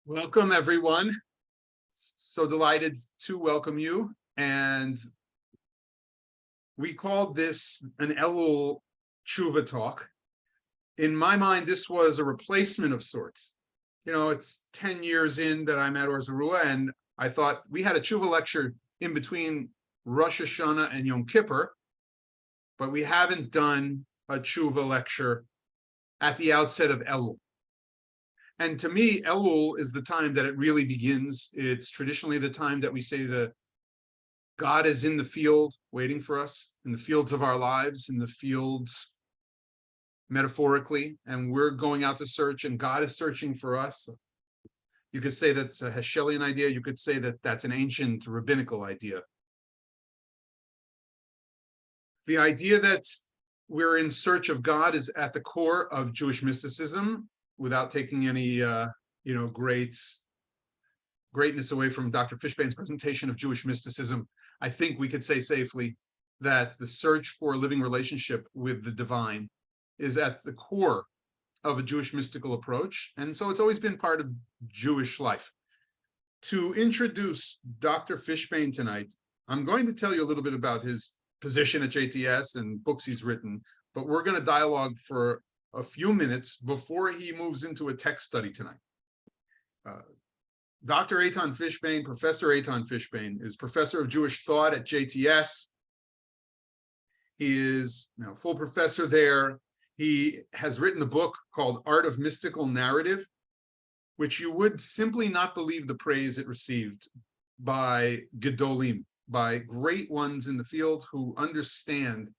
Welcome, everyone. So delighted to welcome you. And we called this an Elul Tshuva talk. In my mind, this was a replacement of sorts. You know, it's 10 years in that I'm at Or Zarua, and I thought we had a Tshuva lecture in between Rosh Hashanah and Yom Kippur, but we haven't done a Tshuva lecture at the outset of Elul. And to me, Elul is the time that it really begins. It's traditionally the time that we say that God is in the field waiting for us, in the fields of our lives, in the fields metaphorically, and we're going out to search, and God is searching for us. You could say that's a Heschelian idea. You could say that that's an ancient rabbinical idea. The idea that we're in search of God is at the core of Jewish mysticism, without taking any greatness away from Dr. Fishbane's presentation of Jewish mysticism. I think we could say safely that the search for a living relationship with the divine is at the core of a Jewish mystical approach. And so it's always been part of Jewish life. To introduce Dr. Fishbane tonight, I'm going to tell you a little bit about his position at JTS and books he's written, but we're going to dialogue for a few minutes before he moves into a text study tonight. Dr. Eitan Fishbane, Professor Eitan Fishbane, is professor of Jewish thought at JTS. He is full professor there. He has written a book called Art of Mystical Narrative, which you would simply not believe the praise it received by Gedolim, by great ones in the field who understand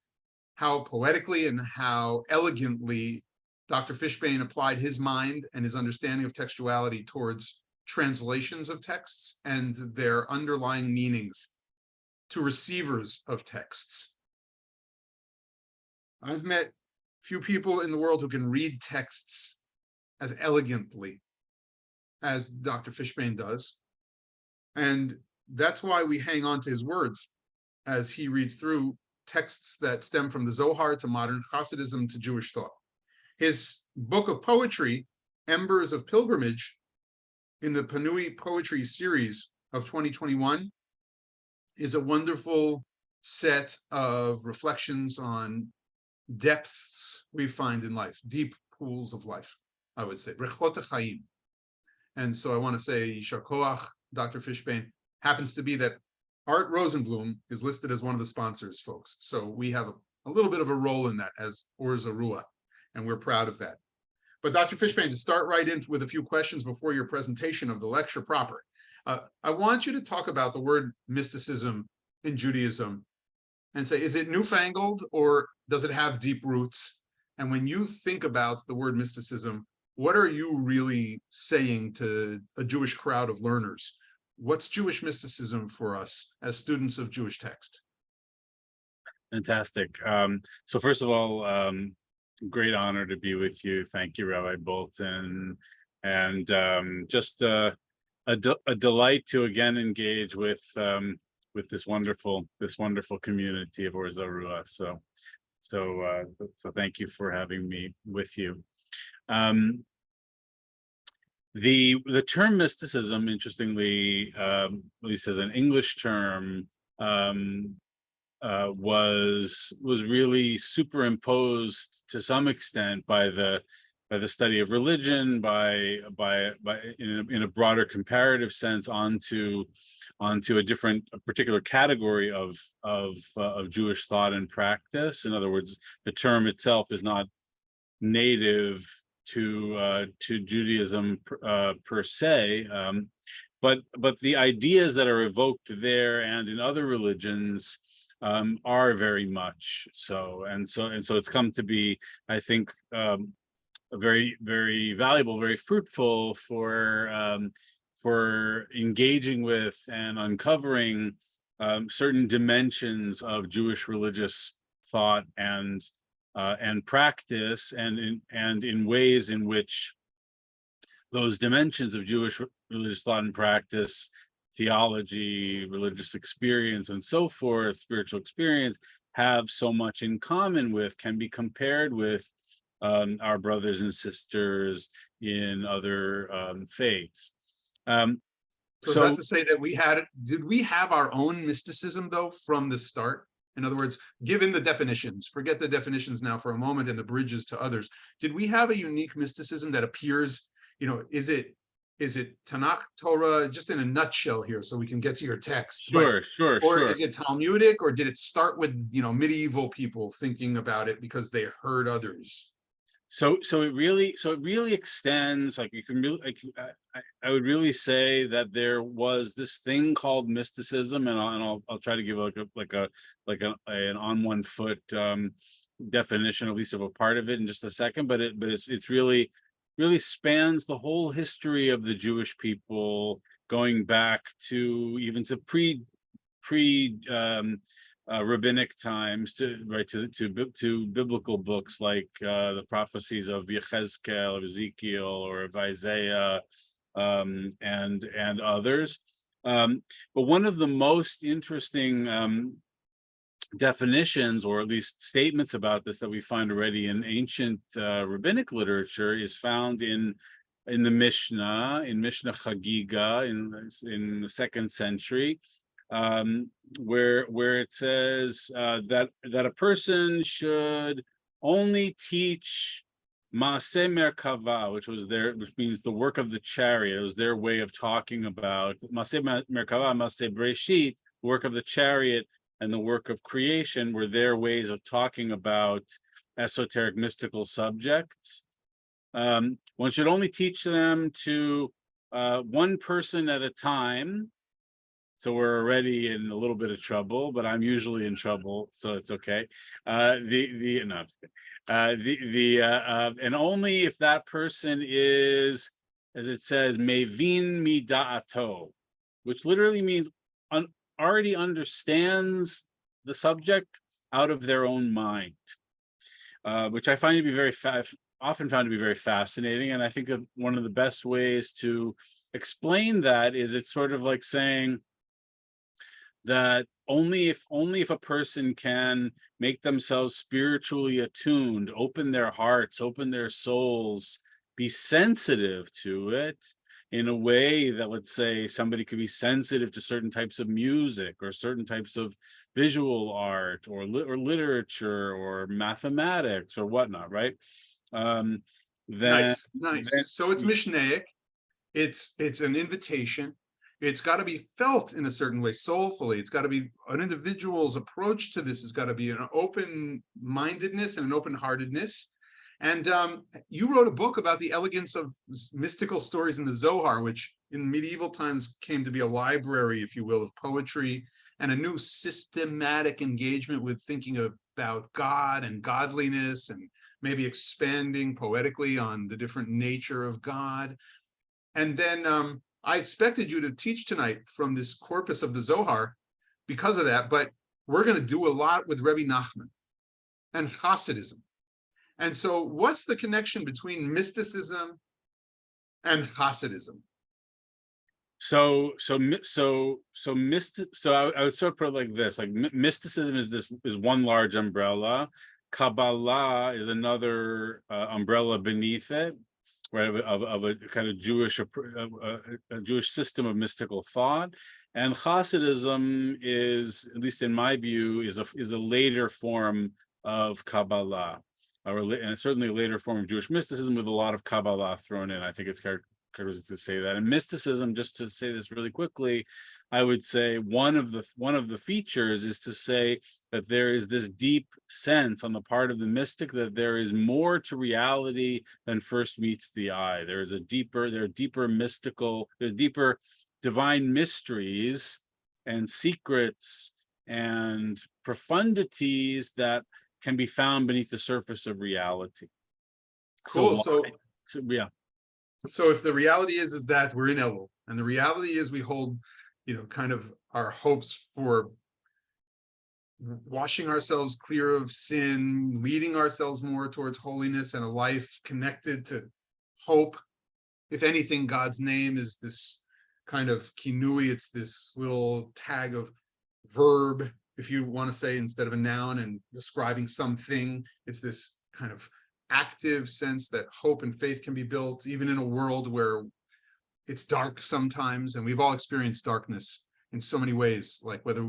how poetically and how elegantly Dr. Fishbane applied his mind and his understanding of textuality towards translations of texts and their underlying meanings to receivers of texts. I've met few people in the world who can read texts as elegantly as Dr. Fishbane does. And that's why we hang on to his words as he reads through texts that stem from the Zohar to modern Hasidism to Jewish thought. His book of poetry, Embers of Pilgrimage, in the Panui Poetry Series of 2021, is a wonderful set of reflections on depths we find in life, deep pools of life, I would say, Brechot HaChaim. And so I want to say, Yishar Koach, Dr. Fishbane. Happens to be that Art Rosenblum is listed as one of the sponsors, folks. So we have a little bit of a role in that as Or Zarua, and we're proud of that. But Dr. Fishbane, to start right in with a few questions before your presentation of the lecture proper, I want you to talk about the word mysticism in Judaism and say, is it newfangled or does it have deep roots? And when you think about the word mysticism, what are you really saying to a Jewish crowd of learners? What's Jewish mysticism for us as students of Jewish text? Fantastic. So first of all, great honor to be with you. Thank you, Rabbi Bolton. And just a delight to again engage with this wonderful community of Or Zarua. So thank you for having me with you. The term mysticism, interestingly, at least as an English term, was really superimposed to some extent by the study of religion, in a broader comparative sense onto a particular category of Jewish thought and practice. In other words, the term itself is not native to Judaism per se, but the ideas that are evoked there and in other religions are very much so, and so it's come to be, I think, very, very valuable, very fruitful for engaging with and uncovering certain dimensions of Jewish religious thought and practice, and in ways in which those dimensions of Jewish religious thought and practice, theology, religious experience, and so forth, spiritual experience, have so much in common with, can be compared with our brothers and sisters in other faiths. So is that So to say that did we have our own mysticism though from the start? In other words, given the definitions, forget the definitions now for a moment and the bridges to others. Did we have a unique mysticism that appears, is it Tanakh, Torah, just in a nutshell here, so we can get to your texts, but or sure. is it Talmudic, or did it start with, medieval people thinking about it because they heard others? So it really extends, like you can really, like, I would really say that there was this thing called mysticism, and I'll try to give an on one foot definition, at least of a part of it, in just a second. But it's really spans the whole history of the Jewish people, going back to even to pre rabbinic times, to biblical books like the prophecies of Yechezkel, of Ezekiel, or of Isaiah, and others. But one of the most interesting definitions, or at least statements about this, that we find already in ancient rabbinic literature is found in the Mishnah, in Mishnah Chagiga, in the 2nd century, where it says that a person should only teach Maaseh Merkava, which means the work of the chariot. It was their way of talking about Maaseh Merkava, Maaseh Breshit, the work of the chariot, and the work of creation were their ways of talking about esoteric mystical subjects. One should only teach them to one person at a time. So we're already in a little bit of trouble, but I'm usually in trouble, so it's okay. No, and only if that person is, as it says, mevin mida'ato, which literally means already understands the subject out of their own mind, which I find to be often found to be very fascinating. And I think that one of the best ways to explain that is, it's sort of like saying that only if a person can make themselves spiritually attuned, open their hearts, open their souls, be sensitive to it in a way that, let's say, somebody could be sensitive to certain types of music, or certain types of visual art, or literature, or mathematics, or whatnot, right? Then, Nice. So it's Mishnaic. It's an invitation. It's got to be felt in a certain way, soulfully. It's got to be an individual's approach to this. Has got to be an open-mindedness and an open-heartedness. And you wrote a book about the elegance of mystical stories in the Zohar, which in medieval times came to be a library, if you will, of poetry, and a new systematic engagement with thinking about God and godliness, and maybe expanding poetically on the different nature of God. And then I expected you to teach tonight from this corpus of the Zohar because of that, but we're going to do a lot with Rebbe Nachman and Hasidism. And so what's the connection between mysticism and Hasidism? So I would sort of put it like this: like mysticism is one large umbrella. Kabbalah is another umbrella beneath it, right? Of a kind of Jewish a Jewish system of mystical thought. And Hasidism is, at least in my view, is a later form of Kabbalah, and certainly a later form of Jewish mysticism with a lot of Kabbalah thrown in. I think it's characteristic to say that. And mysticism, just to say this really quickly, I would say one of the features is to say that there is this deep sense on the part of the mystic that there is more to reality than first meets the eye. There are deeper mystical, there's deeper divine mysteries and secrets and profundities that can be found beneath the surface of reality. Cool. So yeah. So if the reality is that we're in Elul, and the reality is we hold, kind of our hopes for washing ourselves clear of sin, leading ourselves more towards holiness and a life connected to hope. If anything, God's name is this kind of kinui. It's this little tag of verb, if you want to say, instead of a noun and describing something. It's this kind of active sense that hope and faith can be built even in a world where it's dark sometimes, and we've all experienced darkness in so many ways, like whether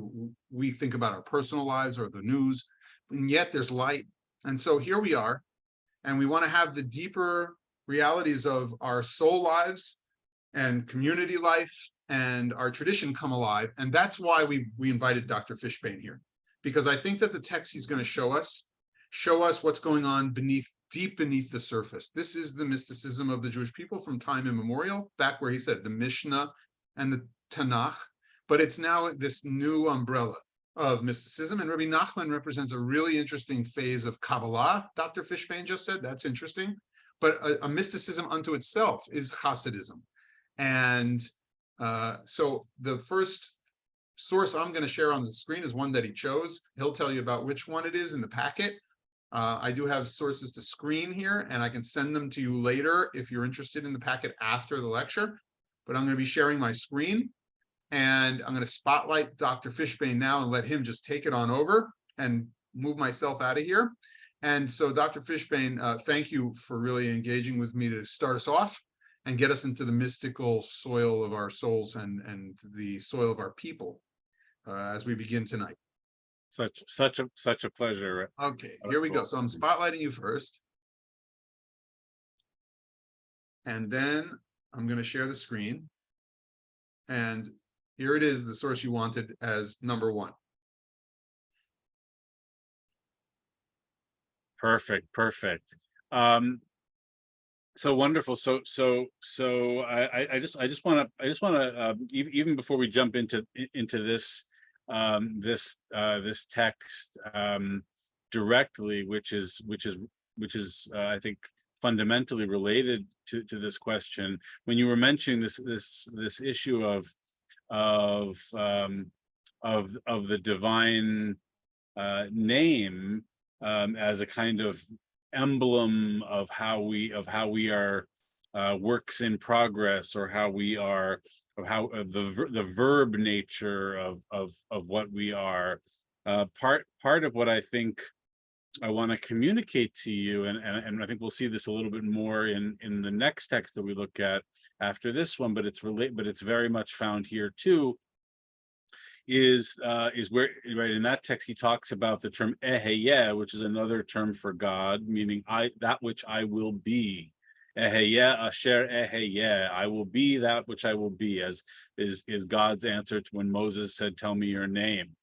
we think about our personal lives or the news, and yet there's light. And so here we are, and we want to have the deeper realities of our soul lives and community life and our tradition come alive. And that's why we invited Dr. Fishbane here, because I think that the text he's going to show us what's going on deep beneath the surface. This is the mysticism of the Jewish people from time immemorial, back where he said the Mishnah and the Tanakh, but it's now this new umbrella of mysticism. And Rabbi Nachman represents a really interesting phase of Kabbalah. Dr. Fishbane just said, that's interesting. But a mysticism unto itself is Hasidism. And so the first source I'm going to share on the screen is one that he chose. He'll tell you about which one it is in the packet. I do have sources to screen here, and I can send them to you later if you're interested in the packet after the lecture. But I'm going to be sharing my screen, and I'm going to spotlight Dr. Fishbane now and let him just take it on over and move myself out of here. And so, Dr. Fishbane, thank you for really engaging with me to start us off and get us into the mystical soil of our souls and the soil of our people as we begin tonight. Such a pleasure. Okay, here we go. So I'm spotlighting you first. And then I'm going to share the screen. And here it is, the source you wanted as number one. Perfect. So wonderful. So I just want to even before we jump into this this text directly, which is I think fundamentally related to this question. When you were mentioning this issue of the divine name as a kind of emblem of how we are works in progress, or how we are, of the verb nature of what we are. Part of what I think I want to communicate to you, and I think we'll see this a little bit more in the next text that we look at after this one, but it's very much found here too, is where, right, in that text he talks about the term eheyeh, which is another term for God, meaning that which I will be. Eheyeh asher eheyeh, I will be that which I will be, as is God's answer to when Moses said, tell me your name.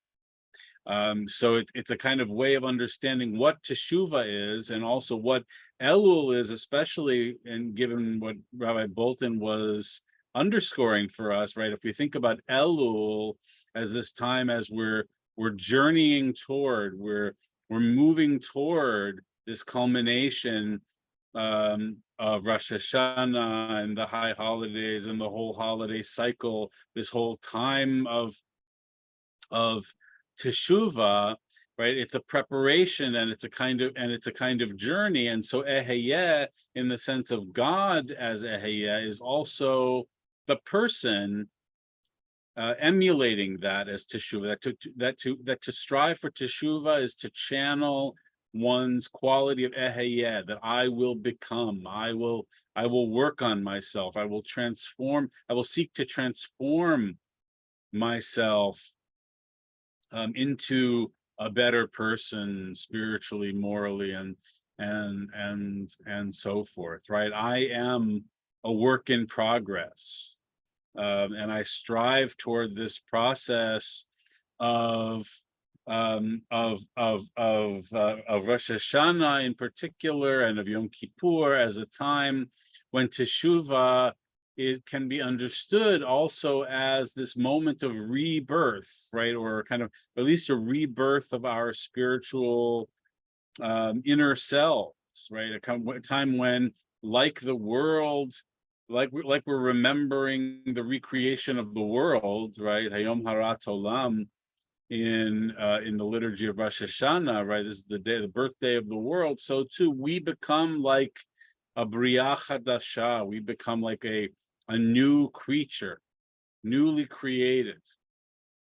So it's a kind of way of understanding what Teshuvah is, and also what Elul is, especially, and given what Rabbi Bolton was underscoring for us, right? If we think about Elul as this time as we're journeying toward, we're moving toward this culmination of Rosh Hashanah and the high holidays and the whole holiday cycle, this whole time of Teshuvah, right? It's a preparation, and it's a kind of journey. And so eheyeh, in the sense of God as eheyeh, is also the person emulating that as Teshuvah. That to strive for Teshuvah is to channel one's quality of eheyeh, that I will become, I will work on myself, I will transform, I will seek to transform myself into a better person, spiritually, morally, and so forth, right? I am a work in progress, and I strive toward this process of Rosh Hashanah in particular, and of Yom Kippur as a time when Teshuvah can be understood also as this moment of rebirth, right? Or kind of at least a rebirth of our spiritual inner selves, right? A time when, like the world, like we're remembering the recreation of the world, right? Hayom Harat Olam in the liturgy of Rosh Hashanah, right? This is the birthday of the world. So too, we become like a Bria Chadasha. We become like a new creature, newly created.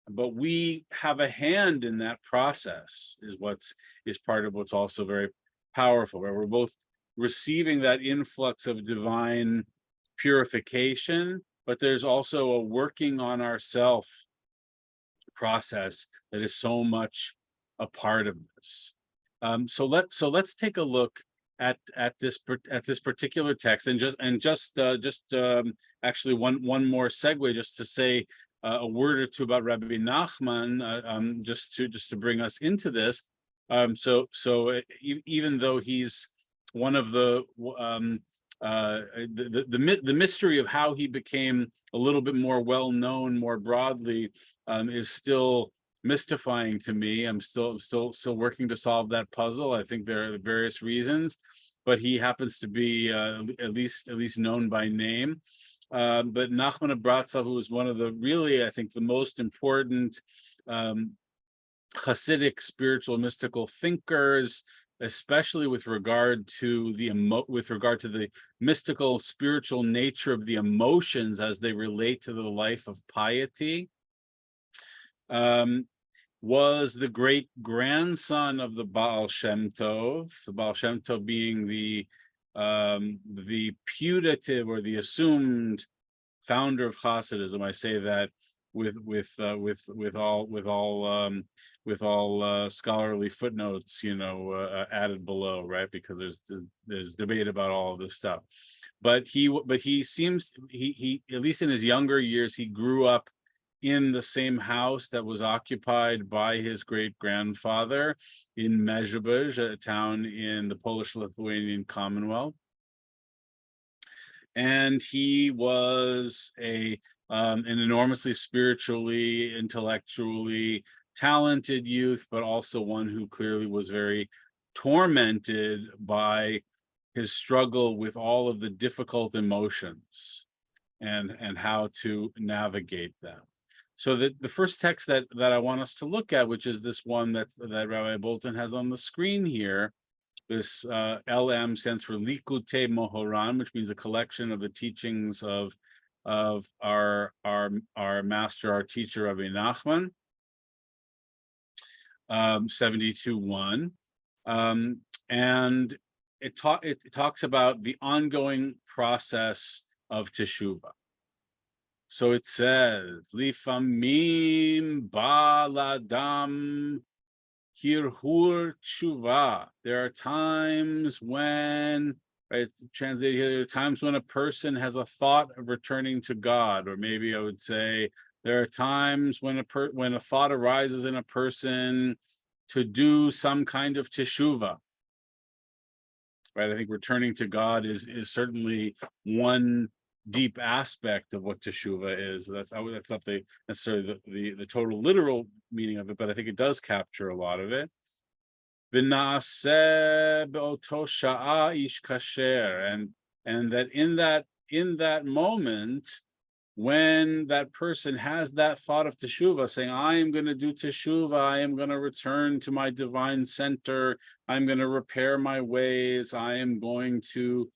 But we have a hand in that process, is part of what's also very powerful, right? We're both receiving that influx of divine purification, but there's also a working on ourself process that is so much a part of this. So let's take a look at this particular text, and just actually one more segue, just to say a word or two about Rabbi Nachman, just to bring us into this. Even though he's one of the mystery of how he became a little bit more well known more broadly is still mystifying to me. I'm still working to solve that puzzle. I think there are various reasons, but he happens to be at least known by name. But Nachman of Bratslav, who was one of the really, I think, the most important Hasidic spiritual mystical thinkers, especially with regard to the mystical spiritual nature of the emotions as they relate to the life of piety, was the great grandson of the Baal Shem Tov. The Baal Shem Tov being the putative or the assumed founder of Hasidism. I say that with all scholarly footnotes, added below, right? Because there's debate about all of this stuff. But he seems, he at least in his younger years, he grew up in the same house that was occupied by his great-grandfather in Mezhebuzh, a town in the Polish-Lithuanian Commonwealth. And he was an enormously spiritually, intellectually talented youth, but also one who clearly was very tormented by his struggle with all of the difficult emotions and how to navigate them. So the first text that I want us to look at, which is this one that Rabbi Bolton has on the screen here, this LM stands for Likutei Mohoran, which means a collection of the teachings of our master, our teacher, Rabbi Nachman, 72:1, and it talks about the ongoing process of teshuvah. So it says, Lifamim baladam hirhur tshuva. There are times when, right, translated here, there are times when a person has a thought of returning to God, or maybe I would say there are times when a thought arises in a person to do some kind of teshuvah. Right, I think returning to God is certainly one deep aspect of what teshuvah is. That's not necessarily the total literal meaning of it, but I think it does capture a lot of it. V'na'aseh be'oto sha'a ish kasher, and that in that moment, when that person has that thought of teshuvah, saying, I am going to do teshuvah, I am going to return to my divine center, I'm going to repair my ways, I am going to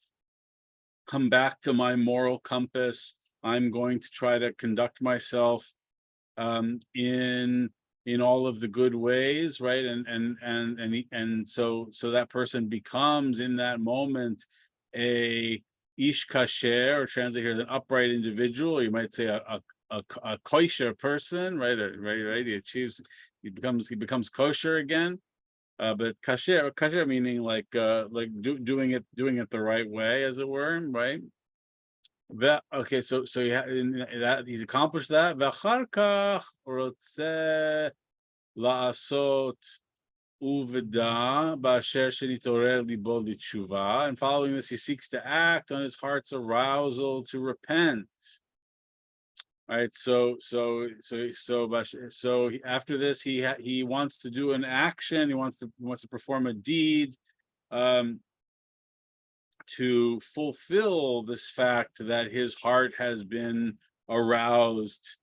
come back to my moral compass, I'm going to try to conduct myself in all of the good ways, right? And so that person becomes in that moment a ish kasher, or translate here as an upright individual, or you might say a kosher person, right? He becomes kosher again. But kasher meaning like doing it the right way, as it were, right? Okay, so he's accomplished that. V'achar kach rotzeh la'asot uvda ba'asher shenitorer libo l'tshuva, and following this, he seeks to act on his heart's arousal to repent. Right, so after this, he wants to do an action. He wants to perform a deed to fulfill this fact that his heart has been aroused,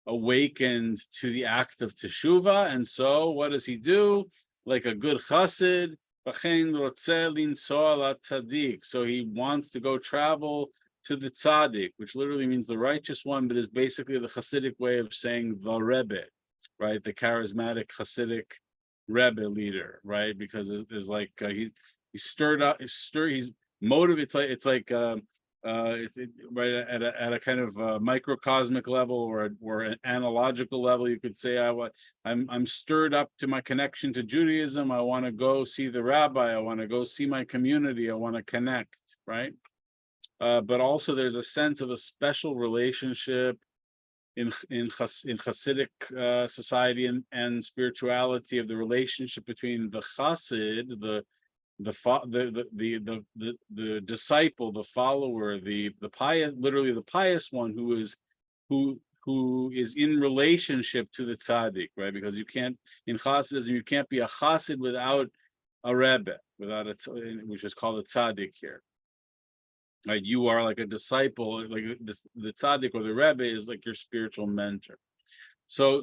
awakened to the act of teshuvah. And so, what does he do? Like a good chassid, so he wants to go travel to the tzaddik, which literally means the righteous one, but is basically the Hasidic way of saying the Rebbe, right? The charismatic Hasidic Rebbe leader, right? Because it's like he's stirred up, he's motivated. It's like right at a kind of microcosmic level or an analogical level. You could say I'm stirred up to my connection to Judaism. I want to go see the rabbi. I want to go see my community. I want to connect, right? But also there's a sense of a special relationship in Hasidic society and spirituality, of the relationship between the Chassid, the disciple, the follower, the pious, literally the pious one, who is in relationship to the tzaddik, right? Because you can't, in Hasidism, you can't be a Hasid without a Rebbe, which is called a tzaddik here. Right, you are like a disciple, like the tzaddik or the Rebbe is like your spiritual mentor. So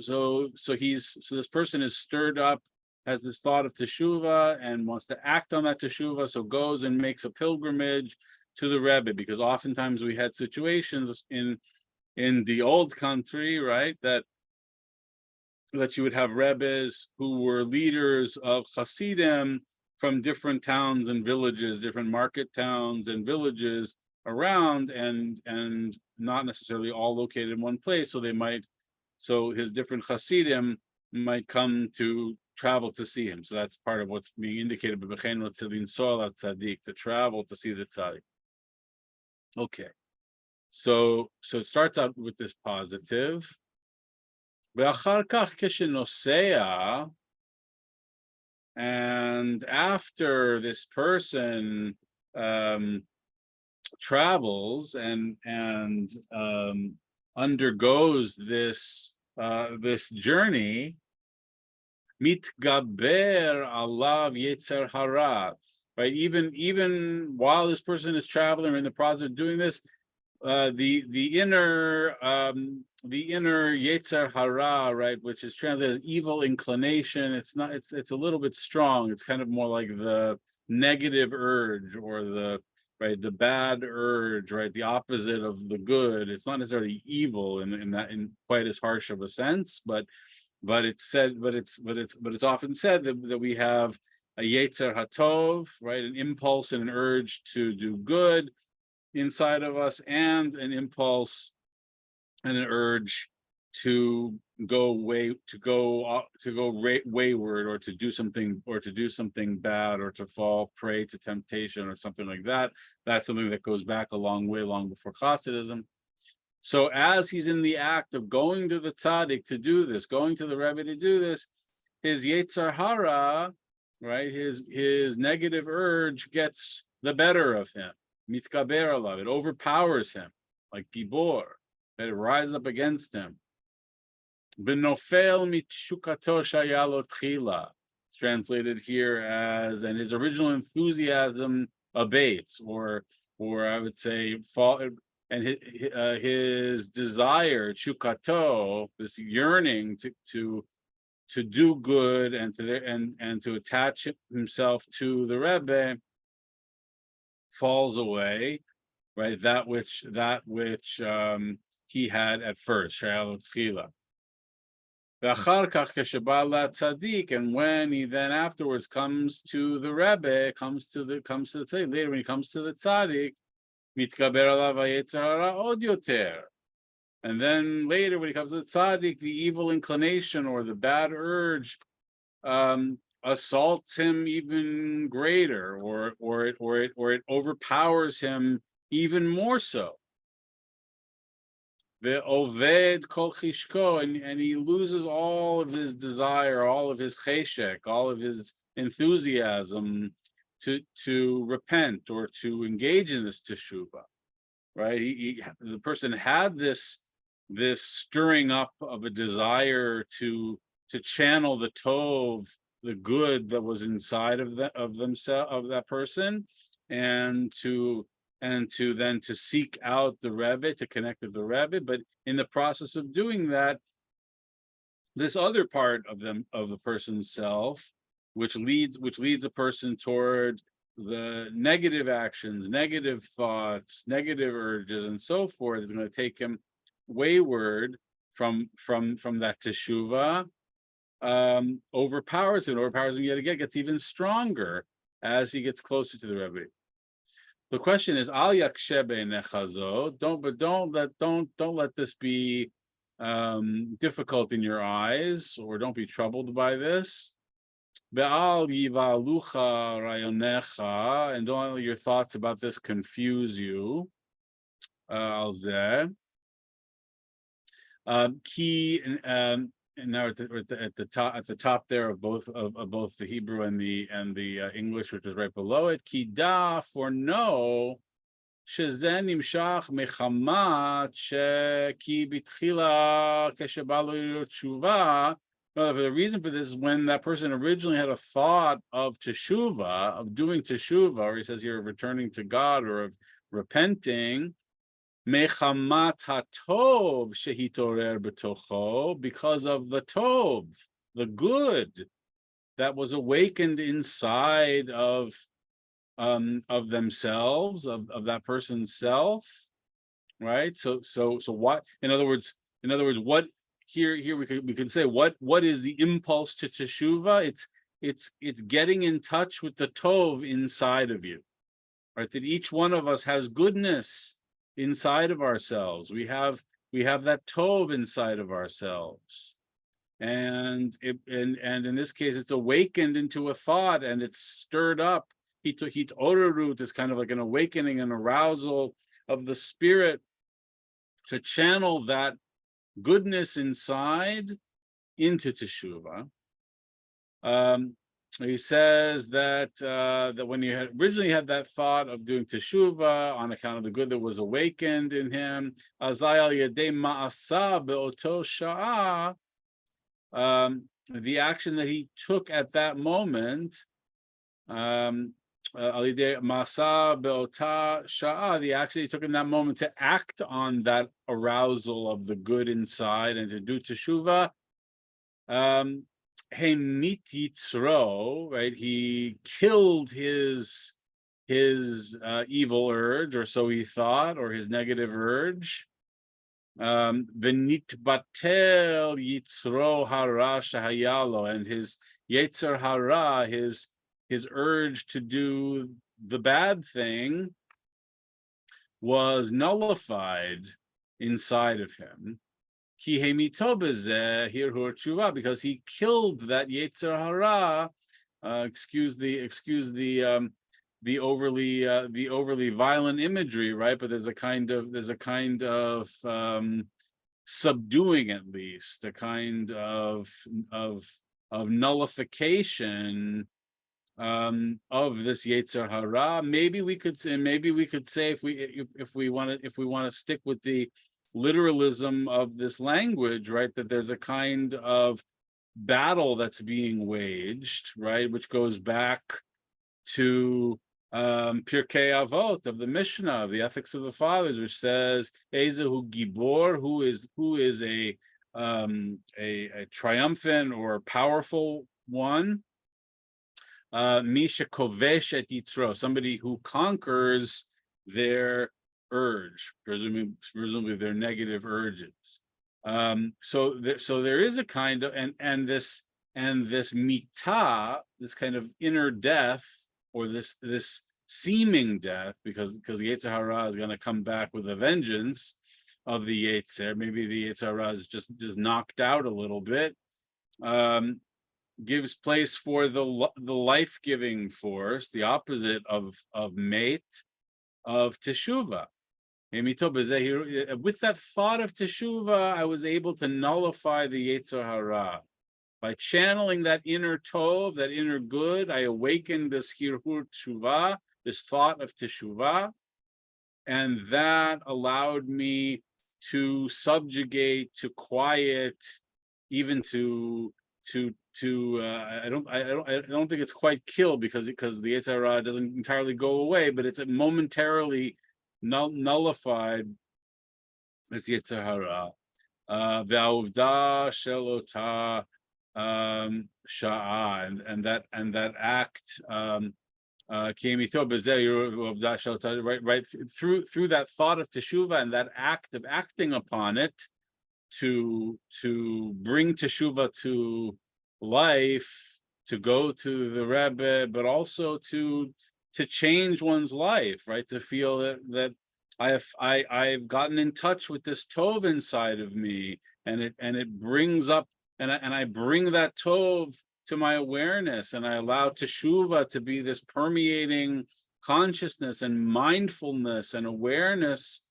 this person is stirred up, has this thought of teshuvah and wants to act on that teshuvah, so goes and makes a pilgrimage to the Rebbe, because oftentimes we had situations in the old country, right, that you would have Rebbes who were leaders of Hasidim from different towns and villages, different market towns and villages around, and not necessarily all located in one place. So his different Hasidim might come to travel to see him. So that's part of what's being indicated by B'chein Tzadin Sola Tzaddik, to travel to see the tzaddik. Okay, so it starts out with this positive. And after this person travels and undergoes this journey, mitgaber alav yetzer hara, right? Even while this person is traveling or in the process of doing this, the inner yetzer hara, right, which is translated as evil inclination, it's a little bit strong. It's kind of more like the negative urge, or the bad urge, right, the opposite of the good. It's not necessarily evil in quite as harsh of a sense, but it's often said that we have a yetzer hatov, right, an impulse and an urge to do good inside of us, and an impulse and an urge to go wayward, or to do something bad, or to fall prey to temptation or something like that. That's something that goes back way long before Hasidism. So as he's in the act of going to the tzaddik to do this, going to the Rebbe to do this, his yetzer hara, right, his negative urge gets the better of him. Mitgaber alav, it overpowers him like gibor, that it rises up against him. Benofel mitshukato shayalo tchila, it's translated here as, and his original enthusiasm abates, or I would say fall, and his desire, chukato, this yearning to do good and to attach himself to the Rebbe, falls away, right? That which he had at first, shayalo tchila. And when he then afterwards comes to the Rebbe, comes to the tzaddik, later when he comes to the tzaddik, mitgaber alav hayetzer hara od yoter. And then later when he comes to the tzaddik, the evil inclination or the bad urge assaults him even greater, or it overpowers him even more so. The oved kol chishko, and he loses all of his desire, all of his cheshek, all of his enthusiasm to repent or to engage in this teshuvah, right? The person had this stirring up of a desire to channel the tov, the good that was inside of that person, and to seek out the Rebbe, to connect with the Rebbe. But in the process of doing that, this other part of the person's self, which leads a person toward the negative actions, negative thoughts, negative urges, and so forth, is going to take him wayward from that teshuvah, overpowers him yet again, gets even stronger as he gets closer to the Rebbe. the question is, Al yakshe beinecha, don't let this be difficult in your eyes, or don't be troubled by this. Be'al yivalucha rayonecha, and don't let your thoughts about this confuse you. Al zeh. Key, and now at the top there of both the Hebrew and the English, which is right below it. Kida, for no, shezen nimshach mechamat ki bitchila keshebalu tshuva. The reason for this is when that person originally had a thought of teshuva, of doing teshuva, or he says here returning to God or of repenting. Mechamat hatov shehitorer betocho, because of the tov, the good that was awakened inside of themselves, of that person's self, right? So what? In other words, what here we could say what is the impulse to teshuva? It's getting in touch with the tov inside of you, right? That each one of us has goodness inside of ourselves. We have that tov inside of ourselves, and in this case, it's awakened into a thought, and it's stirred up. Hit orerut is kind of like an awakening, an arousal of the spirit to channel that goodness inside into teshuva. He says that that when you originally had that thought of doing teshuva on account of the good that was awakened in him, the action that he took at that moment, the action he took in that moment to act on that arousal of the good inside and to do teshuva. Right? He killed his evil urge, or so he thought, or his negative urge. V'nitbatel yitzro hara shehayalo, and his yetzer hara, his urge to do the bad thing, was nullified inside of him. Because he killed that yetzer hara. Excuse the overly violent imagery, right? But there's a kind of subduing, at least a kind of nullification of this yetzer hara. Maybe we could say if we want to stick with the literalism of this language, right, that there's a kind of battle that's being waged, right, which goes back to Pirkei Avot of the Mishnah, the Ethics of the Fathers, which says Ezehu Gibor, who is a triumphant or powerful one. Misha Kovesh et Yitro, somebody who conquers their urge, presumably their negative urges. So there is a kind of and this mita, this kind of inner death, or this seeming death, because the Yetzer Hara is going to come back with a vengeance of the Yetzer. Maybe the Yetzer Hara is just knocked out a little bit. Gives place for the life-giving force, the opposite of mate, of teshuva. With that thought of teshuva, I was able to nullify the Yetzer Hara. By channeling that inner tov, that inner good, I awakened this hirhur teshuva, this thought of teshuva, and that allowed me to subjugate, to quiet, even to I don't think it's quite kill, because the Yetzer Hara doesn't entirely go away, but it's momentarily nullified as Yetzer Hara. V'avda shelota sha'a, and that act right through that thought of teshuva and that act of acting upon it to bring teshuva to life, to go to the Rebbe, but also to to change one's life, right? To feel that I've gotten in touch with this tov inside of me, and it brings up, and I bring that tov to my awareness, and I allow teshuvah to be this permeating consciousness and mindfulness and awareness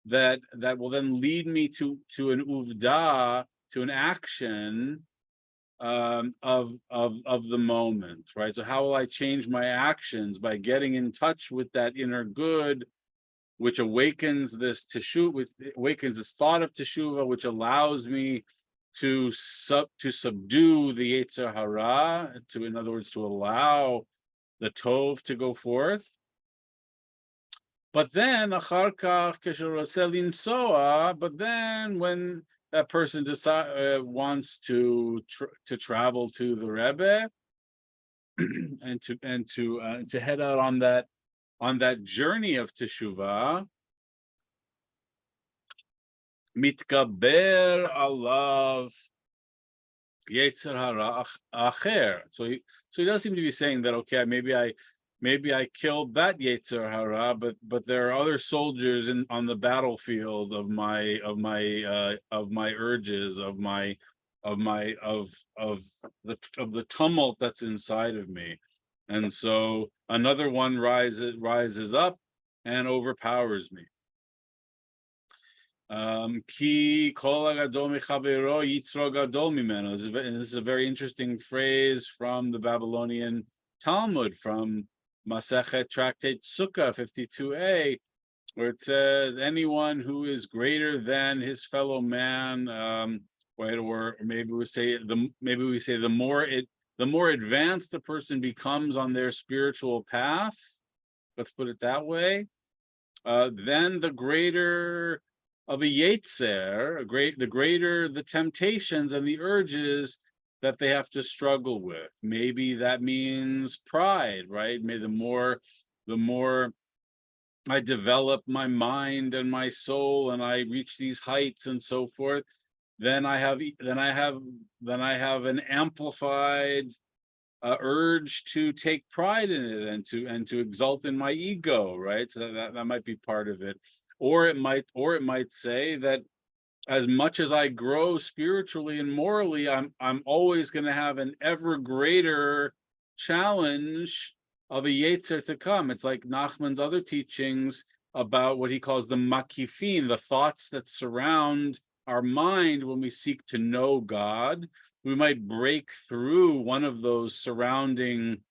that will then lead me to an uvda, to an action of the moment, right? So how will I change my actions? By getting in touch with that inner good, which awakens this teshuvah, which awakens this thought of teshuvah, which allows me to subdue the Yetzer Hara, in other words, to allow the tov to go forth. But then, achar kach kesher roseh linsoa, but then when that person wants to travel to the Rebbe and to head out on that journey of teshuvah, mitkaber alav Yetzer Hara acher. So he does seem to be saying that, okay, maybe I killed that Yetzer Hara, but there are other soldiers on the battlefield of my urges, of the tumult that's inside of me, and so another one rises up and overpowers me. Ki kol hagadol mechavero yitzro gadol mimeno. This is a very interesting phrase from the Babylonian Talmud, from Masechet Tractate Sukkah 52a, where it says, anyone who is greater than his fellow man, right? Or maybe we say the more advanced the person becomes on their spiritual path, let's put it that way, then the greater of a yetzer, the greater the temptations and the urges that they have to struggle with. Maybe that means pride, right? Maybe the more I develop my mind and my soul, and I reach these heights and so forth, then I have an amplified urge to take pride in it and to exult in my ego, right? So that might be part of it. Or it might say that as much as I grow spiritually and morally, I'm always going to have an ever greater challenge of a yetzer to come. It's like Nachman's other teachings about what he calls the makifin, the thoughts that surround our mind when we seek to know God. We might break through one of those surrounding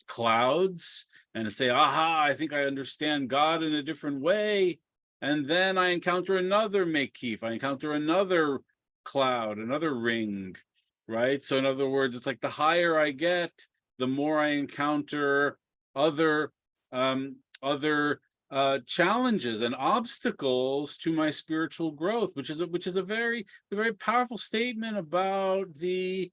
clouds and say, aha, I think I understand God in a different way. And then I encounter another mekif, I encounter another cloud, another ring, right? So in other words, it's like the higher I get, the more I encounter other challenges and obstacles to my spiritual growth, which is a very powerful statement about the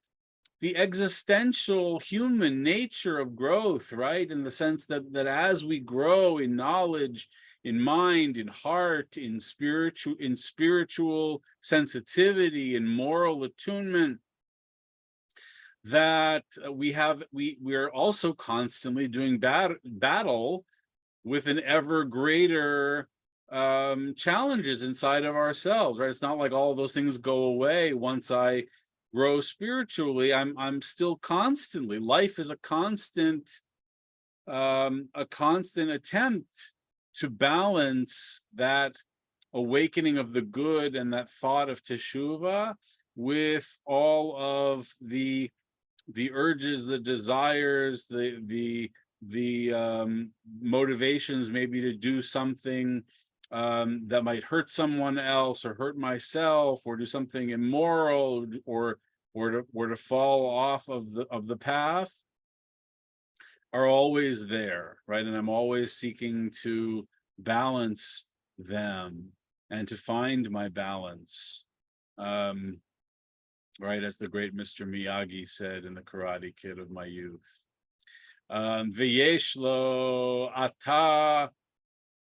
existential human nature of growth, right? In the sense that as we grow in knowledge, in mind, in heart, in spiritual sensitivity, in moral attunement, that we are also constantly doing battle with an ever greater challenges inside of ourselves, right? It's not like all of those things go away once I grow spiritually. I'm still constantly, life is a constant attempt to balance that awakening of the good and that thought of teshuvah with all of the urges, the desires, the motivations maybe to do something that might hurt someone else or hurt myself, or do something immoral, or to fall off of the path, are always there, right? And I'm always seeking to balance them and to find my balance, right? As the great Mr. Miyagi said in the Karate Kid of my youth. V'yesh lo ata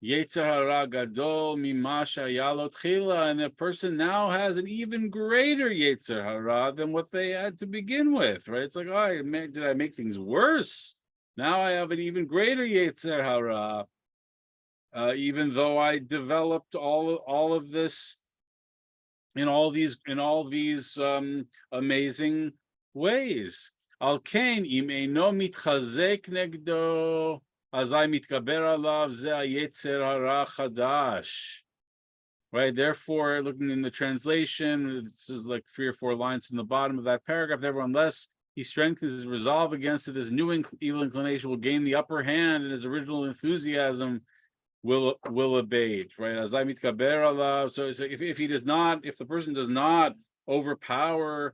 Yetzer Hara gadol mima shaya lo tchila, and a person now has an even greater Yetzer Hara than what they had to begin with, right? It's like, oh, did I make things worse? Now I have an even greater Yetzer Hara, even though I developed all of this in all these amazing ways. Al kain im eino mitchazek negdo, azai mitgaber alav ze hayetzer hara chadash. Right. Therefore, looking in the translation, this is like 3 or 4 lines from the bottom of that paragraph. Therefore, unless he strengthens his resolve against it, this new evil inclination will gain the upper hand, and his original enthusiasm will abate. Right. Azai mitgaber alav. So if he does not, if the person does not overpower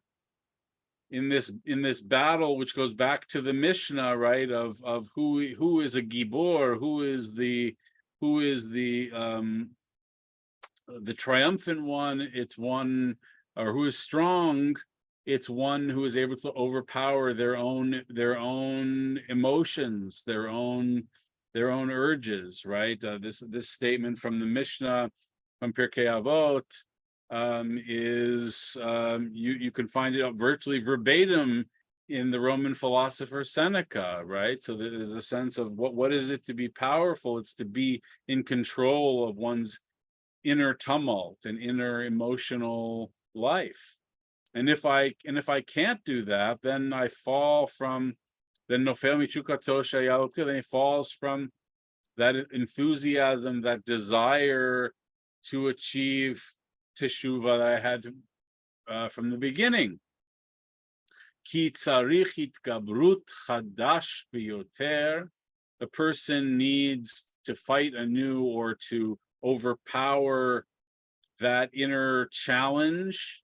in this battle, which goes back to the Mishnah, right, of who is a gibor, who is the triumphant one, it's one, or who is strong, it's one who is able to overpower their own emotions, their own urges, right? This statement from the Mishnah, from Pirkei Avot, is you can find it virtually verbatim in the Roman philosopher Seneca, right? So there's a sense of what is it to be powerful? It's to be in control of one's inner tumult and inner emotional life. And if I can't do that, then I fall from nofel michukato shayal, then it falls from that enthusiasm, that desire to achieve teshuvah that I had from the beginning. Ki tzarich itgabrut chadash biyoter. The person needs to fight anew, or to overpower that inner challenge,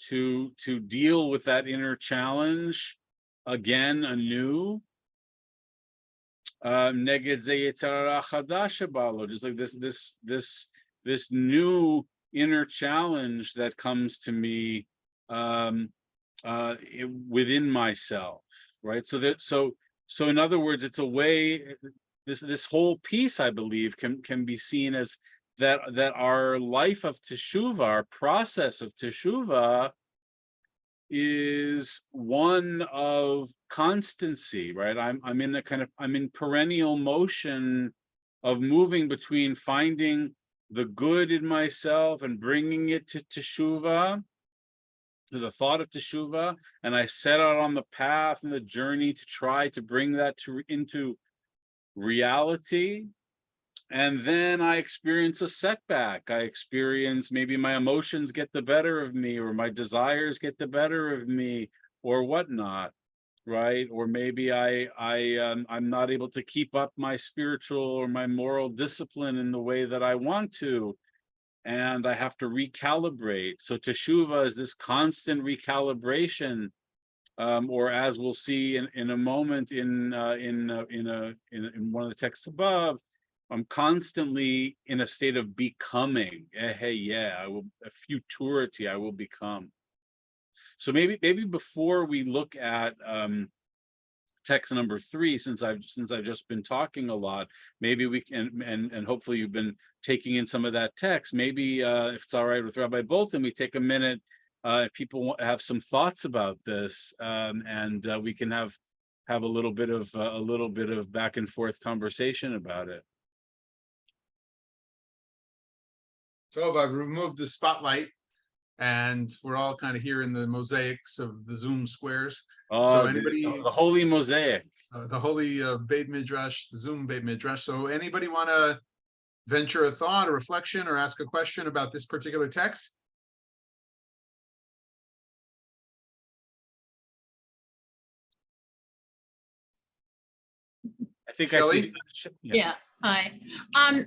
to deal with that inner challenge again anew. Neged ze yetzer hara chadash balo, just like this new inner challenge that comes to me within myself, right? So in other words, it's a way. This whole piece, I believe, can be seen as that our life of teshuvah, our process of teshuvah, is one of constancy, right? I'm in perennial motion of moving between finding the good in myself and bringing it to teshuvah, to the thought of teshuvah, and I set out on the path and the journey to try to bring that into reality. And then I experience a setback. I experience, maybe my emotions get the better of me, or my desires get the better of me, or whatnot, right? Or maybe I'm not able to keep up my spiritual or my moral discipline in the way that I want to, and I have to recalibrate. So teshuvah is this constant recalibration, or as we'll see in a moment in one of the texts above, I'm constantly in a state of becoming. I will, a futurity, I will become. So maybe before we look at text number 3, since I've just been talking a lot, maybe we can, and hopefully you've been taking in some of that text. Maybe if it's all right with Rabbi Bolton, we take a minute. If people have some thoughts about this, and we can have a little bit of back and forth conversation about it. So I've removed the spotlight, and we're all kind of here in the mosaics of the Zoom squares. So anybody, the holy mosaic, the holy Beit Midrash, the Zoom Beit Midrash. So anybody want to venture a thought, a reflection, or ask a question about this particular text? I think Shelley? I see. Yeah. Hi. I'm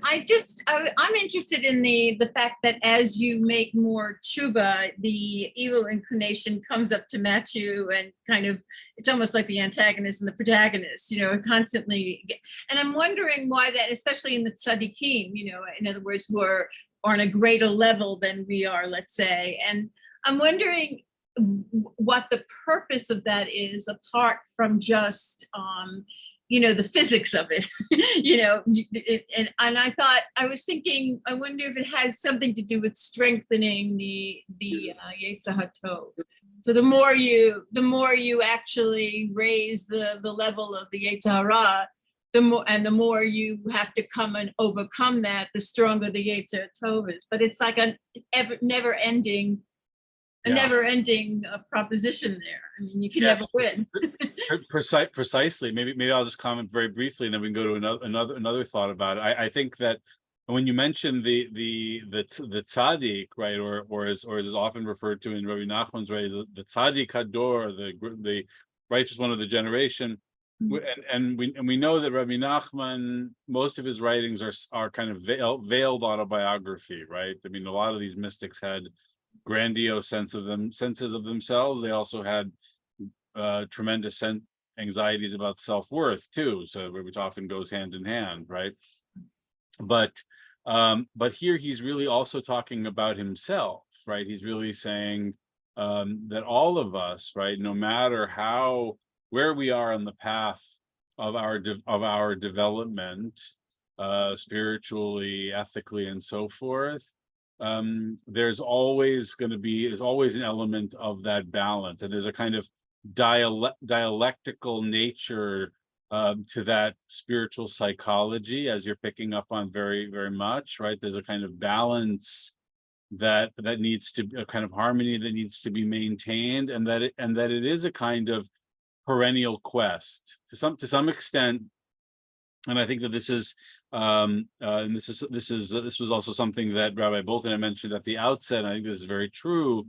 interested in the fact that as you make more tshuva, the evil inclination comes up to match you, and kind of, it's almost like the antagonist and the protagonist, constantly. And I'm wondering why that, especially in the tzaddikim, in other words, who are on a greater level than we are, let's say. And I'm wondering what the purpose of that is, apart from just the physics of it, and I was thinking, I wonder if it has something to do with strengthening the Yetzer HaTov. So the more you actually raise the level of the Yetzer Hara, the more you have to come and overcome that, the stronger the Yetzer Tov is. But it's like a never ending proposition there. I mean, you can never win. Precisely. Maybe I'll just comment very briefly, and then we can go to another thought about it. I think that when you mention the tzaddik, right, or as is often referred to in Rabbi Nachman's way, the tzaddik hador, the righteous one of the generation, and we know that Rabbi Nachman, most of his writings are kind of veiled autobiography, right? I mean, a lot of these mystics had grandiose senses of themselves. They also had tremendous anxieties about self-worth too, so which often goes hand in hand, right? But here he's really also talking about himself, right? He's really saying that all of us, right, no matter where we are on the path of our development, spiritually, ethically, and so forth, there's always an element of that balance, and there's a kind of dialectical nature to that spiritual psychology, as you're picking up on very, very much, right? There's a kind of balance that needs to, a kind of harmony that needs to be maintained, and that it is a kind of perennial quest to some extent. And I think that this is and this was also something that Rabbi Bolton had mentioned at the outset, and I think this is very true,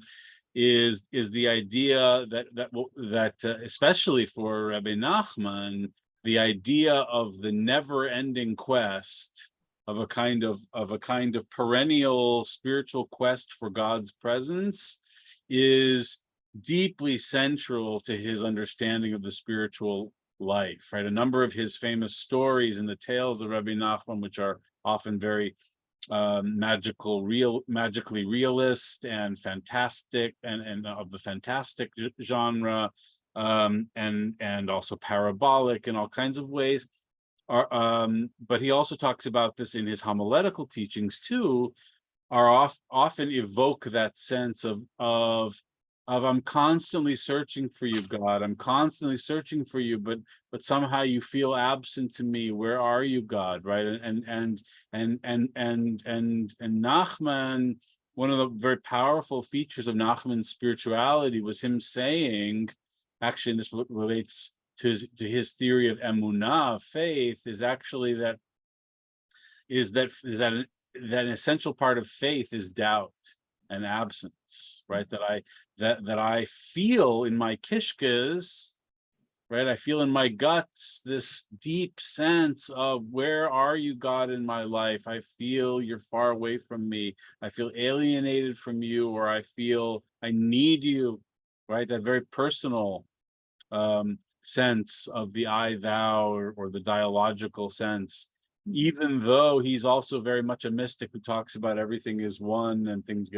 is the idea that especially for Rabbi Nachman, the idea of the never-ending quest of a kind of perennial spiritual quest for God's presence is deeply central to his understanding of the spiritual life, right? A number of his famous stories and the tales of Rabbi Nachman, which are often very magically realist and fantastic, and of the fantastic genre, and also parabolic in all kinds of ways. But he also talks about this in his homiletical teachings too, often evoke that sense of I'm constantly searching for you, God. I'm constantly searching for you, but somehow you feel absent to me. Where are you, God? Right? And Nachman, one of the very powerful features of Nachman's spirituality was him saying, actually, and this relates to his theory of emunah, faith, is actually that an essential part of faith is doubt and absence, right? That I feel in my kishkas, right? I feel in my guts this deep sense of, where are you, God, in my life? I feel you're far away from me. I feel alienated from you, or I feel I need you, right? That very personal sense of the I, thou, or the dialogical sense, even though he's also very much a mystic who talks about everything is one and things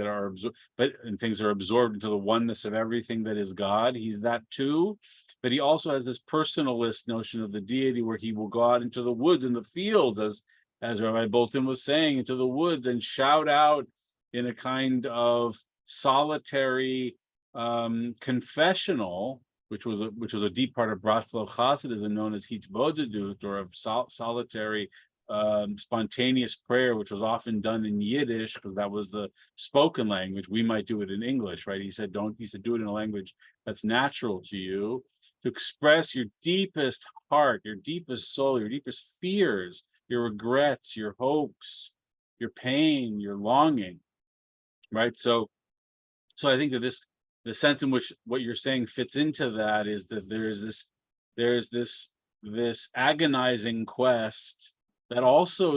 things are absorbed into the oneness of everything that is God. He's that too, but he also has this personalist notion of the deity, where he will go out into the woods and the fields, as Rabbi Bolton was saying, into the woods and shout out in a kind of solitary confessional, which was a deep part of Bratslav Hasidism, known as Hitbodedut, or of solitary spontaneous prayer, which was often done in Yiddish, because that was the spoken language. We might do it in English, right? He said do it in a language that's natural to you, to express your deepest heart, your deepest soul, your deepest fears, your regrets, your hopes, your pain, your longing, right? So I think that the sense in which what you're saying fits into that is that there's this agonizing quest that also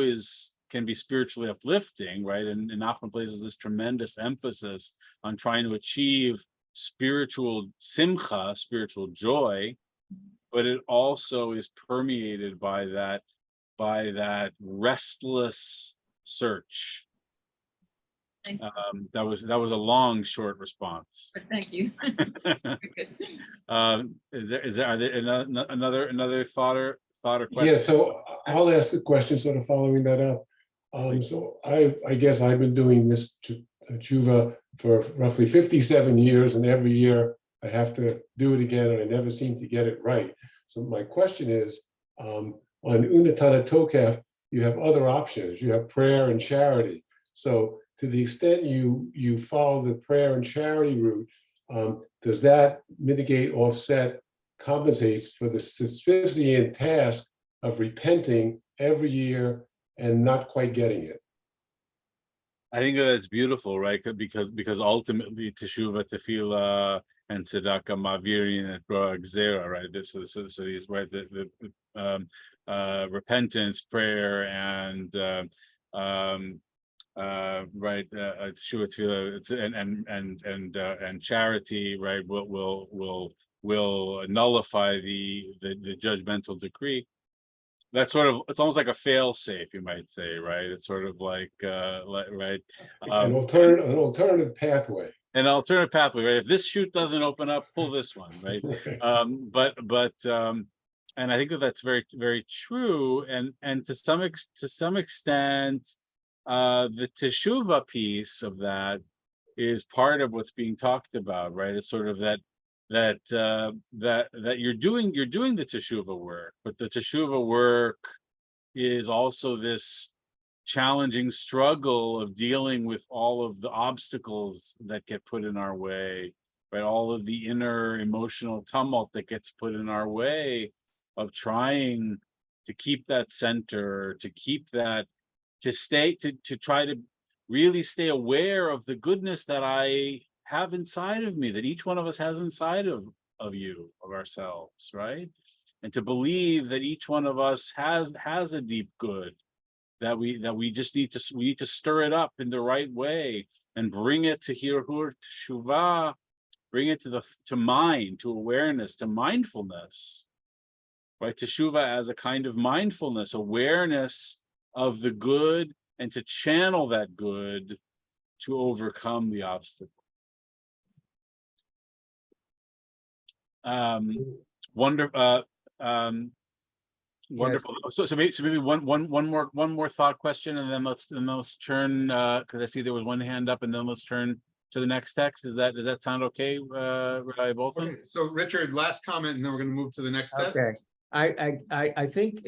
can be spiritually uplifting, right? And Nachman places this tremendous emphasis on trying to achieve spiritual simcha, spiritual joy, but it also is permeated by that restless search. That was a long, short response. Thank you. Are there another thought or question? Yeah, so I'll ask the question sort of following that up. So I guess I've been doing this tshuva for roughly 57 years, and every year I have to do it again, and I never seem to get it right. So my question is, on Unetana Tokef, you have other options. You have prayer and charity. So to the extent you follow the prayer and charity route, does that mitigate, offset, compensates for the Sisyphean task of repenting every year and not quite getting it? I think that's beautiful, right? Because ultimately teshuva, tefillah, and tzedakah mavirin et roa gzera, right? So these, right, repentance, prayer, and right, teshuva, tefillah, and charity, right, will nullify the judgmental decree. That's sort of, it's almost like a fail safe, you might say, right? It's sort of like right. An alternative pathway. An alternative pathway, right? If this chute doesn't open up, pull this one, right? And I think that's very, very true. And to some extent, the teshuva piece of that is part of what's being talked about, right? It's sort of that you're doing the teshuva work, but the teshuva work is also this challenging struggle of dealing with all of the obstacles that get put in our way, right? All of the inner emotional tumult that gets put in our way of trying to keep that center, to keep that, to try to really stay aware of the goodness that I have inside of me, that each one of us has inside of ourselves, right? And to believe that each one of us has a deep good, that we just need to stir it up in the right way and bring it to hirhur teshuvah, bring it to mind, to awareness, to mindfulness, right? Teshuvah as a kind of mindfulness, awareness of the good, and to channel that good to overcome the obstacle. Wonderful. Wonderful. So maybe one more thought question, and then let's turn, because I see there was one hand up, and then let's turn to the next text. Does that sound okay, Rabbi Bolton? Okay, so Richard, last comment, and then we're going to move to the next text. Okay, I think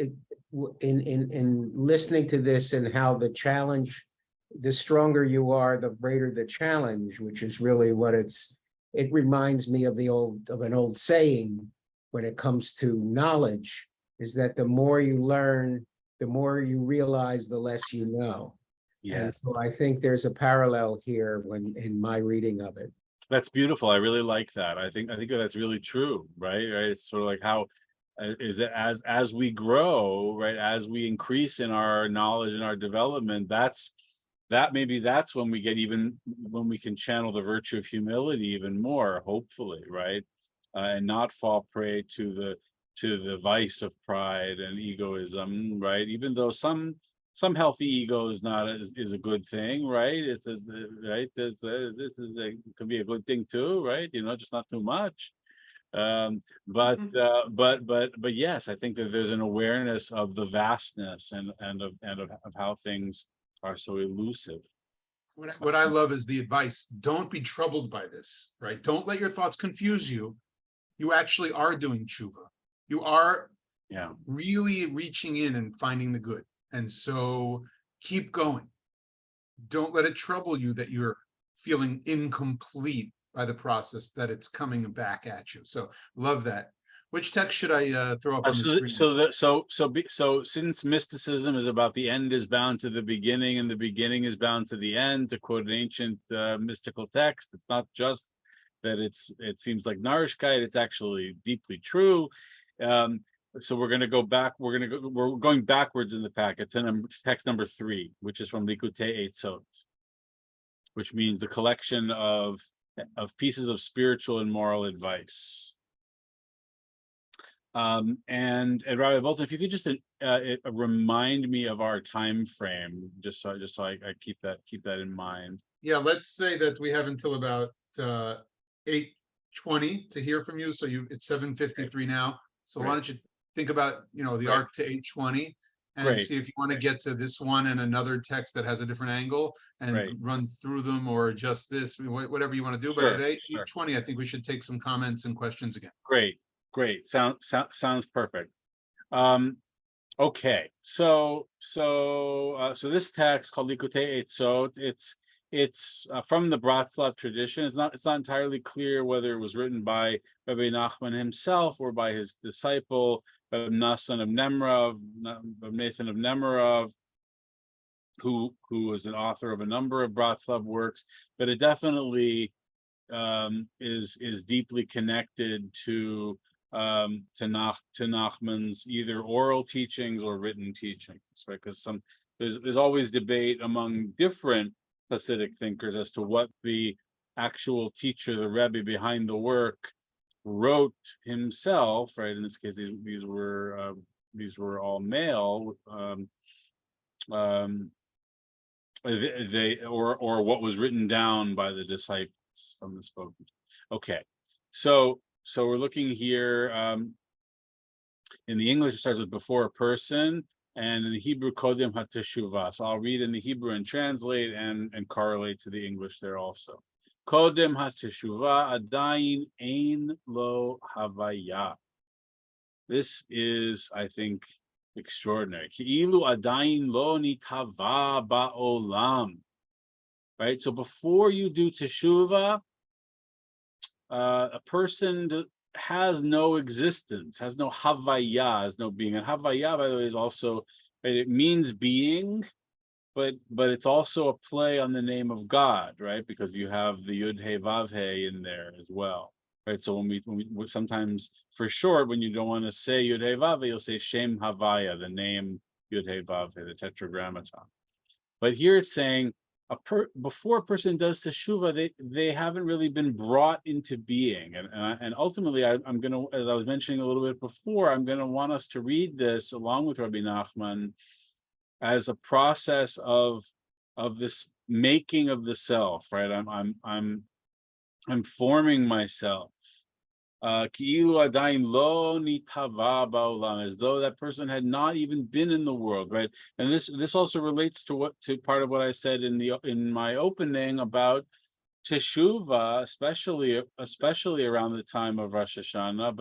in listening to this and how the challenge, the stronger you are, the greater the challenge, which is really what it reminds me of an old saying when it comes to knowledge, is that the more you learn, the more you realize, the less you know. Yes. And so I think there's a parallel here in my reading of it. That's beautiful. I really like that. I think that's really true, right? It's sort of like how is that as we grow, right? As we increase in our knowledge and our development, that's when we can channel the virtue of humility even more, hopefully, right? And not fall prey to the vice of pride and egoism, right? Even though some healthy ego is a good thing, right? It could be a good thing too, right? Just not too much. But yes, I think that there's an awareness of the vastness and of how things are so elusive. What I love is the advice: don't be troubled by this, right? Don't let your thoughts confuse you. You actually are doing tshuva. You are really reaching in and finding the good. And so keep going. Don't let it trouble you that you're feeling incomplete by the process, that it's coming back at you. So love that. Which text should I throw up on the screen? So since mysticism is about the end is bound to the beginning and the beginning is bound to the end, to quote an ancient mystical text, it's not just that it seems like Narishkeit, it's actually deeply true. So we're going to go back. We're going backwards in the packet to text number 3, which is from Likutei Eitzot, which means the collection of pieces of spiritual and moral advice. And Rabbi Bolton, if you could just remind me of our time frame, just so I keep that in mind. Yeah, let's say that we have until about 8:20 to hear from you. So it's 7:53 now. So why don't you think about the arc to 8:20, and Great. see if you want to get to this one and another text that has a different angle and Right. run through them or adjust this, whatever you want to do. But Sure, at sure. 8:20, I think we should take some comments and questions again. Great. Sounds perfect. Okay, so this text called Likutei Eitzot, it's from the Bratslav tradition. It's not entirely clear whether it was written by Rabbi Nachman himself or by his disciple Rabbi Nathan of Nemerov, who was an author of a number of Bratslav works, but it definitely is deeply connected to Nachman's either oral teachings or written teachings, right? Because there's always debate among different Hasidic thinkers as to what the actual teacher, the Rebbe behind the work, wrote himself, right? In this case, these were all male. Or what was written down by the disciples from the spoken. Okay, so we're looking here. In the English, it starts with before a person, and in the Hebrew, kodem hateshuvah. So I'll read in the Hebrew and translate and correlate to the English there also. Kodem hateshuvah adayin ein lo havaya. This is, I think, extraordinary. Ki'ilu adayin lo nitava ba'olam. Right. So before you do teshuvah, a person has no existence, has no havaya, has no being. And havaya, by the way, is also, right, it means being, but it's also a play on the name of God, right? Because you have the Yud He Vav He in there as well, right? So when we sometimes, for short, when you don't want to say Yud He Vav He, you'll say Shem Havaya, the name Yud He Vav He, the Tetragrammaton. But here it's saying before a person does teshuvah, they haven't really been brought into being, and ultimately, I'm going to, as I was mentioning a little bit before, I'm going to want us to read this along with Rabbi Nachman as a process of this making of the self, right? I'm forming myself. Ki'ilu adayin lo nitava ba'olam, as though that person had not even been in the world, right? And this also relates to part of what I said in my opening about teshuvah, especially around the time of Rosh Hashanah,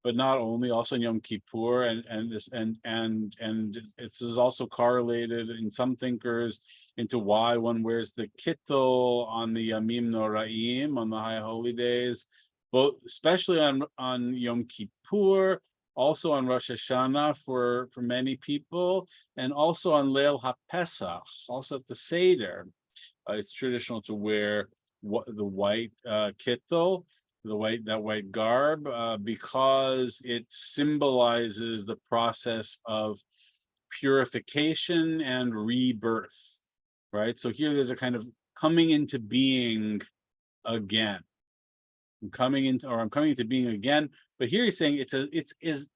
but not only, also in Yom Kippur, and this is also correlated in some thinkers into why one wears the kittel on the Yamim Noraim, on the high holy days, both especially on Yom Kippur, also on Rosh Hashanah for many people, and also on Leil HaPesach, also at the Seder. It's traditional to wear the white kittel, that white garb, because it symbolizes the process of purification and rebirth, right? So here there's a kind of coming into being again. I'm coming into being again. But here he's saying it's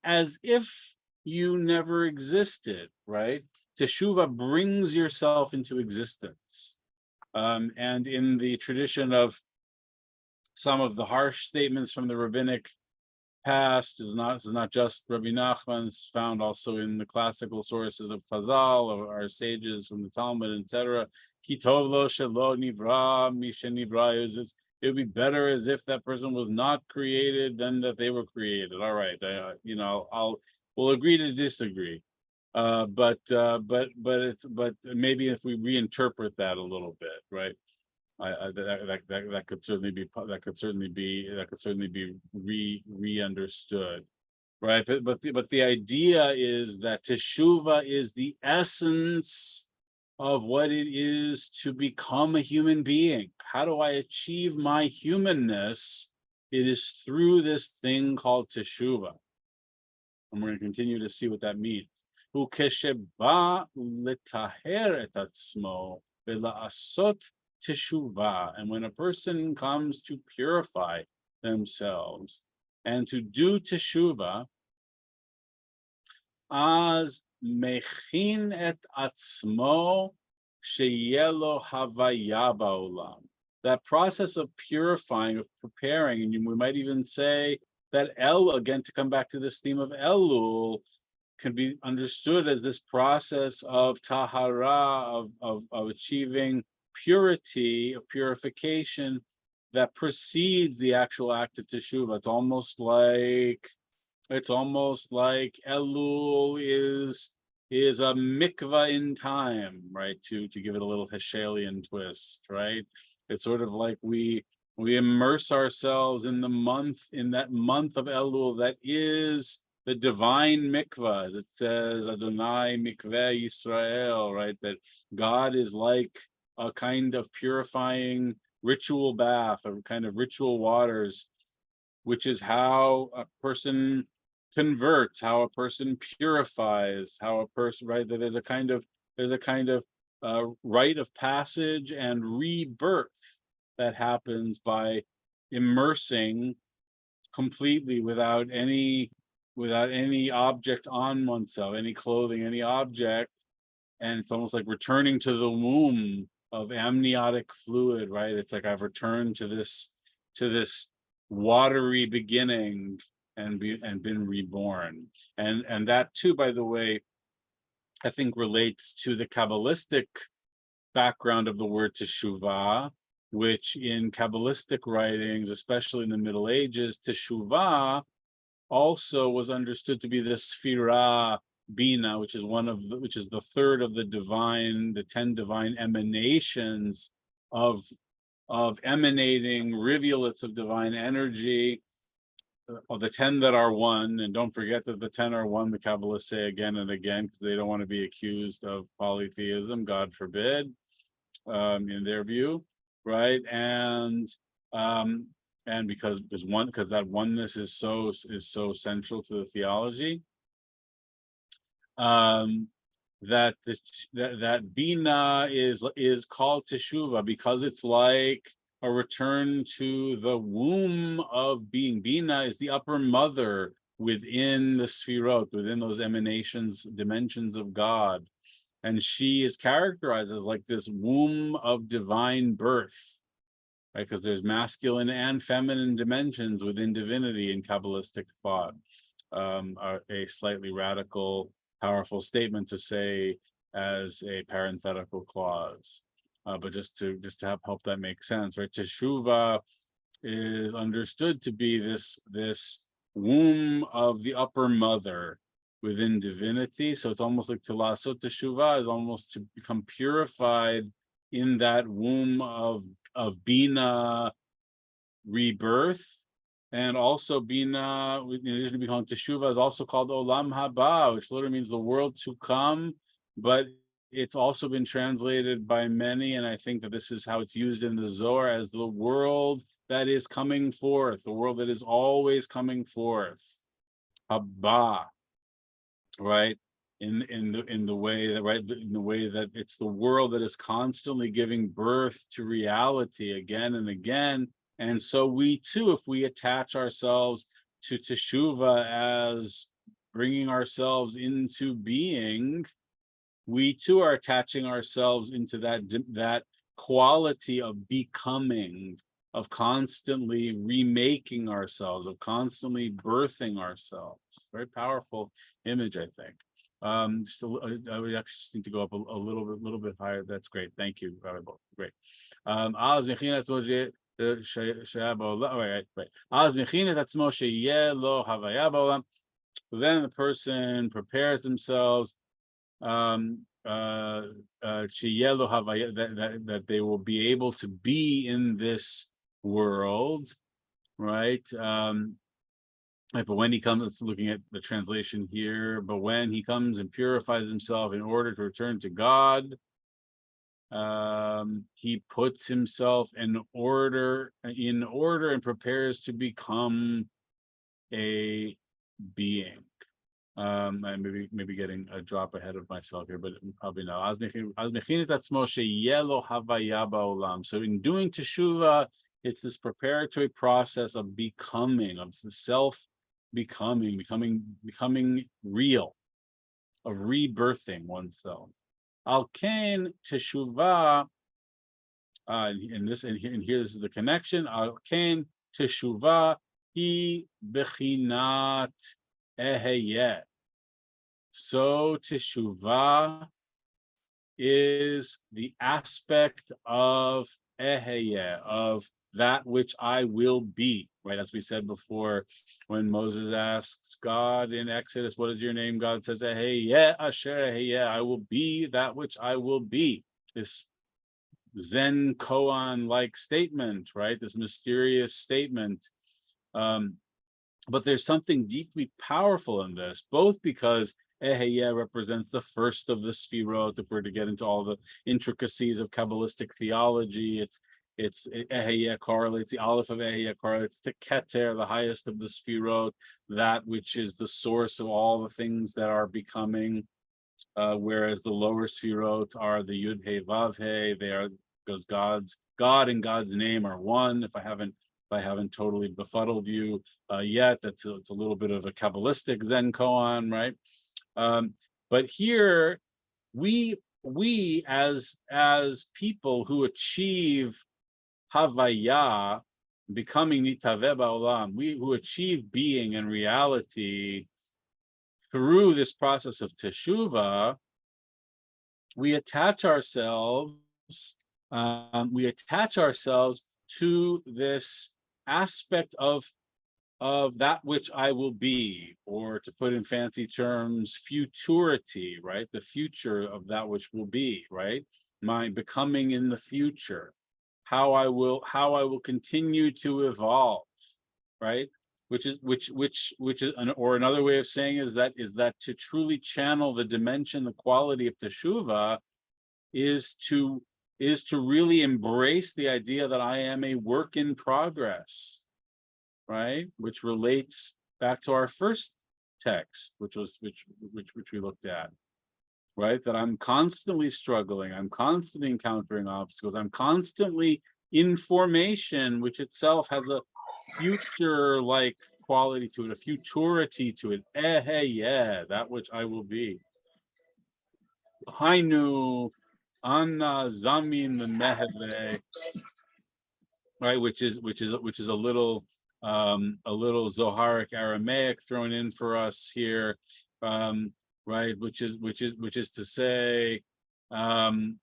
as if you never existed, right? Teshuvah brings yourself into existence. And in the tradition of some of the harsh statements from the rabbinic past, is not just Rabbi Nachman's, found also in the classical sources of Chazal, of our sages from the Talmud, etc. Ki tov lo shelo nivra mi shenivra. It would be better as if that person was not created than that they were created. All right, we'll agree to disagree. But maybe if we reinterpret that a little bit, right? That could certainly be re-understood, right? But the idea is that teshuvah is the essence of what it is to become a human being. How do I achieve my humanness? It is through this thing called teshuvah, and we're going to continue to see what that means. Ukesheba letaher et atzmo ve'la'asot teshuvah, and when a person comes to purify themselves and to do teshuvah, az mechin et atzmo sheyelo havaya ba'olam. That process of purifying, of preparing, and we might even say that again, to come back to this theme of Elul, can be understood as this process of tahara, of achieving purity, of purification that precedes the actual act of teshuvah. It's almost like Elul is a mikvah in time, right? To give it a little Hegelian twist, right? It's sort of like we immerse ourselves in that month of Elul that is the divine mikvah. As it says, Adonai mikveh Yisrael, right? That God is like a kind of purifying ritual bath, or kind of ritual waters, which is how a person converts, how a person purifies, how a person, right? That there's a kind of rite of passage and rebirth that happens by immersing completely without any object on oneself, any clothing, any object. And it's almost like returning to the womb of amniotic fluid, right? It's like I've returned to this watery beginning and been reborn. And that too, by the way, I think relates to the Kabbalistic background of the word teshuvah, which in Kabbalistic writings, especially in the Middle Ages, teshuvah also was understood to be the Sphira Bina, which is the third of the 10 divine emanations of emanating rivulets of divine energy, of the 10 that are one. And don't forget that the 10 are one, the Kabbalists say again and again, because they don't want to be accused of polytheism, God forbid, in their view, right? And because that oneness is so central to the theology, that Bina is called Teshuvah because it's like a return to the womb of being. Bina is the upper mother within the Sfirot, within those emanations, dimensions of God. And she is characterized as like this womb of divine birth, right? Because there's masculine and feminine dimensions within divinity in Kabbalistic thought. A slightly radical, powerful statement to say as a parenthetical clause. But just to help that make sense, right? Teshuvah is understood to be this womb of the upper mother within divinity. So it's almost like to lasot teshuvah is almost to become purified in that womb of Bina rebirth. And also Bina, in addition to being called teshuvah, is also called olam haba, which literally means the world to come. But it's also been translated by many, and I think that this is how it's used in the Zohar, as the world that is coming forth, the world that is always coming forth. Haba, right? In the way that it's the world that is constantly giving birth to reality again and again. And so we too, if we attach ourselves to teshuvah as bringing ourselves into being, we too are attaching ourselves into that quality of becoming, of constantly remaking ourselves, of constantly birthing ourselves. Very powerful image, I think. I would actually just need to go up a little bit higher. That's great. Thank you. Great. Then the person prepares themselves that they will be able to be in this world, right? But when he comes, looking at the translation here, but when he comes and purifies himself in order to return to God, he puts himself in order and prepares to become a being. I'm maybe getting a drop ahead of myself here, but probably no. So in doing teshuvah, it's this preparatory process of becoming, of the self-becoming, becoming real, of rebirthing oneself. Al kain teshuvah, and here this is the connection. Al kain teshuvah hi bechinat eheyeh. so teshuvah is the aspect of eheyeh, of that which I will be, right? As we said before, when Moses asks God in Exodus, what is your name? God says, eheyeh asher eheyeh, I will be that which I will be. This Zen koan-like statement, right? This mysterious statement. But there's something deeply powerful in this, both because eheyeh represents the first of the sfirot. If we're to get into all the intricacies of Kabbalistic theology, it's eheyeh correlates, the aleph of eheyeh correlates to keter, the highest of the sfirot, that which is the source of all the things that are becoming, whereas the lower sfirot are the yud hey vav hey. They are, because God and God's name are one. If I haven't totally befuddled you yet, it's a little bit of a Kabbalistic Zen koan, right? But here we as people who achieve Havaya, becoming Nitaveh Ba'olam, we who achieve being and reality through this process of Teshuvah, we attach ourselves to this aspect of that which I will be, or to put in fancy terms, futurity, right? The future of that which will be, right? My becoming in the future, how I will continue to evolve, right? Which is or another way of saying is that to truly channel the dimension, the quality of teshuvah is to really embrace the idea that I am a work in progress, right? Which relates back to our first text, which we looked at, right? That I'm constantly struggling, I'm constantly encountering obstacles, I'm constantly in formation, which itself has a future-like quality to it, a futurity to it. Eheyeh, that which I will be. Hainu Anna Zamin Meheve, right? Which is a little Zoharic Aramaic thrown in for us here, right? Which is to say, Hana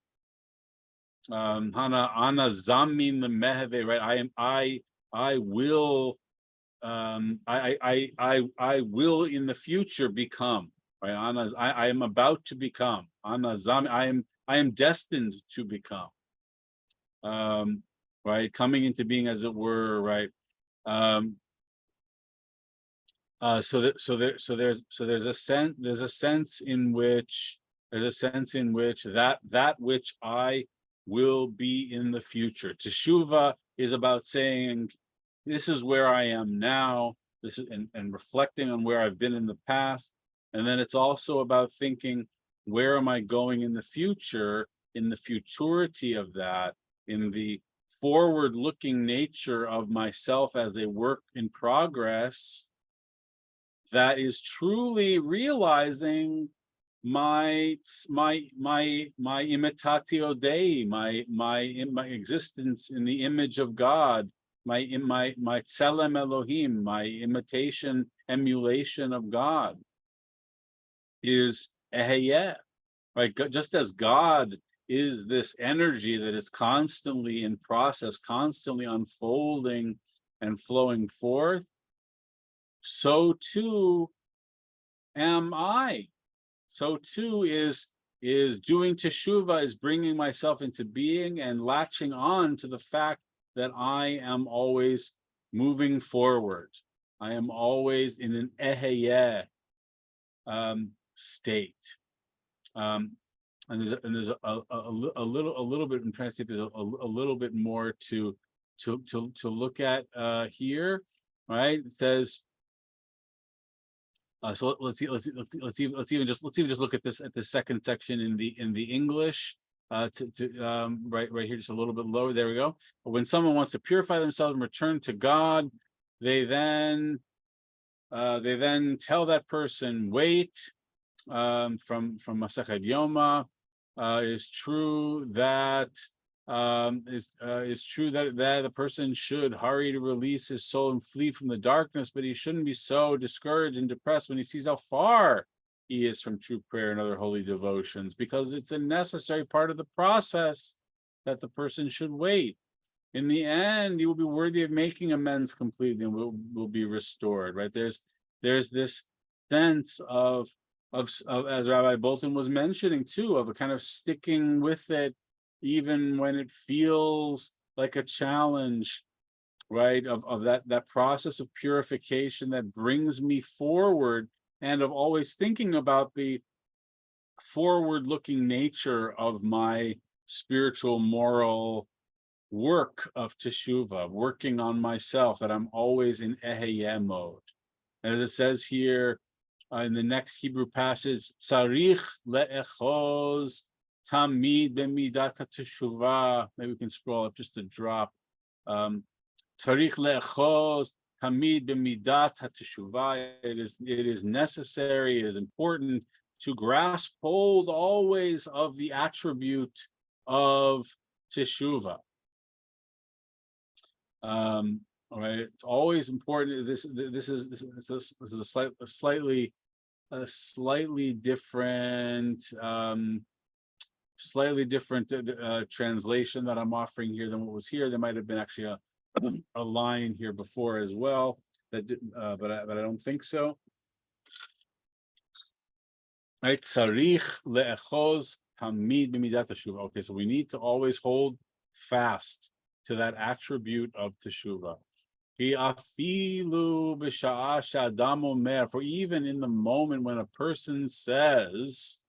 Ana Zamin the Meheve, right? I will I will in the future become, right? I am about to become. I am destined to become. Right, coming into being, as it were, right? So there's a sense in which that which I will be in the future. Teshuvah is about saying, this is where I am now, this is and reflecting on where I've been in the past. And then it's also about thinking, where am I going in the future, in the futurity of that, in the forward-looking nature of myself as a work in progress that is truly realizing my imitatio Dei, my existence in the image of God, my tselem Elohim, my imitation, emulation of God, is eheyeh, right? Just as God is this energy that is constantly in process, constantly unfolding and flowing forth, so too am I. So too is doing teshuvah, is bringing myself into being and latching on to the fact that I am always moving forward. I am always in an eheyeh state. And there's a little bit. I'm trying to see if there's a little bit more to look at here, right? It says. So let's even just look at this second section in the English. Right here, just a little bit lower. There we go. But when someone wants to purify themselves and return to God, they then tell that person, wait. From Masechet Yoma, is true that the person should hurry to release his soul and flee from the darkness, but he shouldn't be so discouraged and depressed when he sees how far is from true prayer and other holy devotions, because it's a necessary part of the process that the person should wait. In the end, you will be worthy of making amends completely and will be restored, right? There's this sense of, as Rabbi Bolton was mentioning too, of a kind of sticking with it, even when it feels like a challenge, right? Of that process of purification that brings me forward, and of always thinking about the forward-looking nature of my spiritual, moral work of teshuva, working on myself, that I'm always in eheyeh mode. As it says here in the next Hebrew passage, tzarich le'echoz tamid b'midat teshuva. Maybe we can scroll up just a drop. Tzarich le'echoz tamid b'midat teshuva. It is necessary, it is important to grasp hold always of the attribute of teshuva. All right, it's always important. This is a slightly different translation that I'm offering here than what was here. There might have been actually a line here before as well that but I don't think so. Right, tzarich le'echoz tamid b'midat teshuva. Okay, so we need to always hold fast to that attribute of teshuva. For even in the moment when a person says,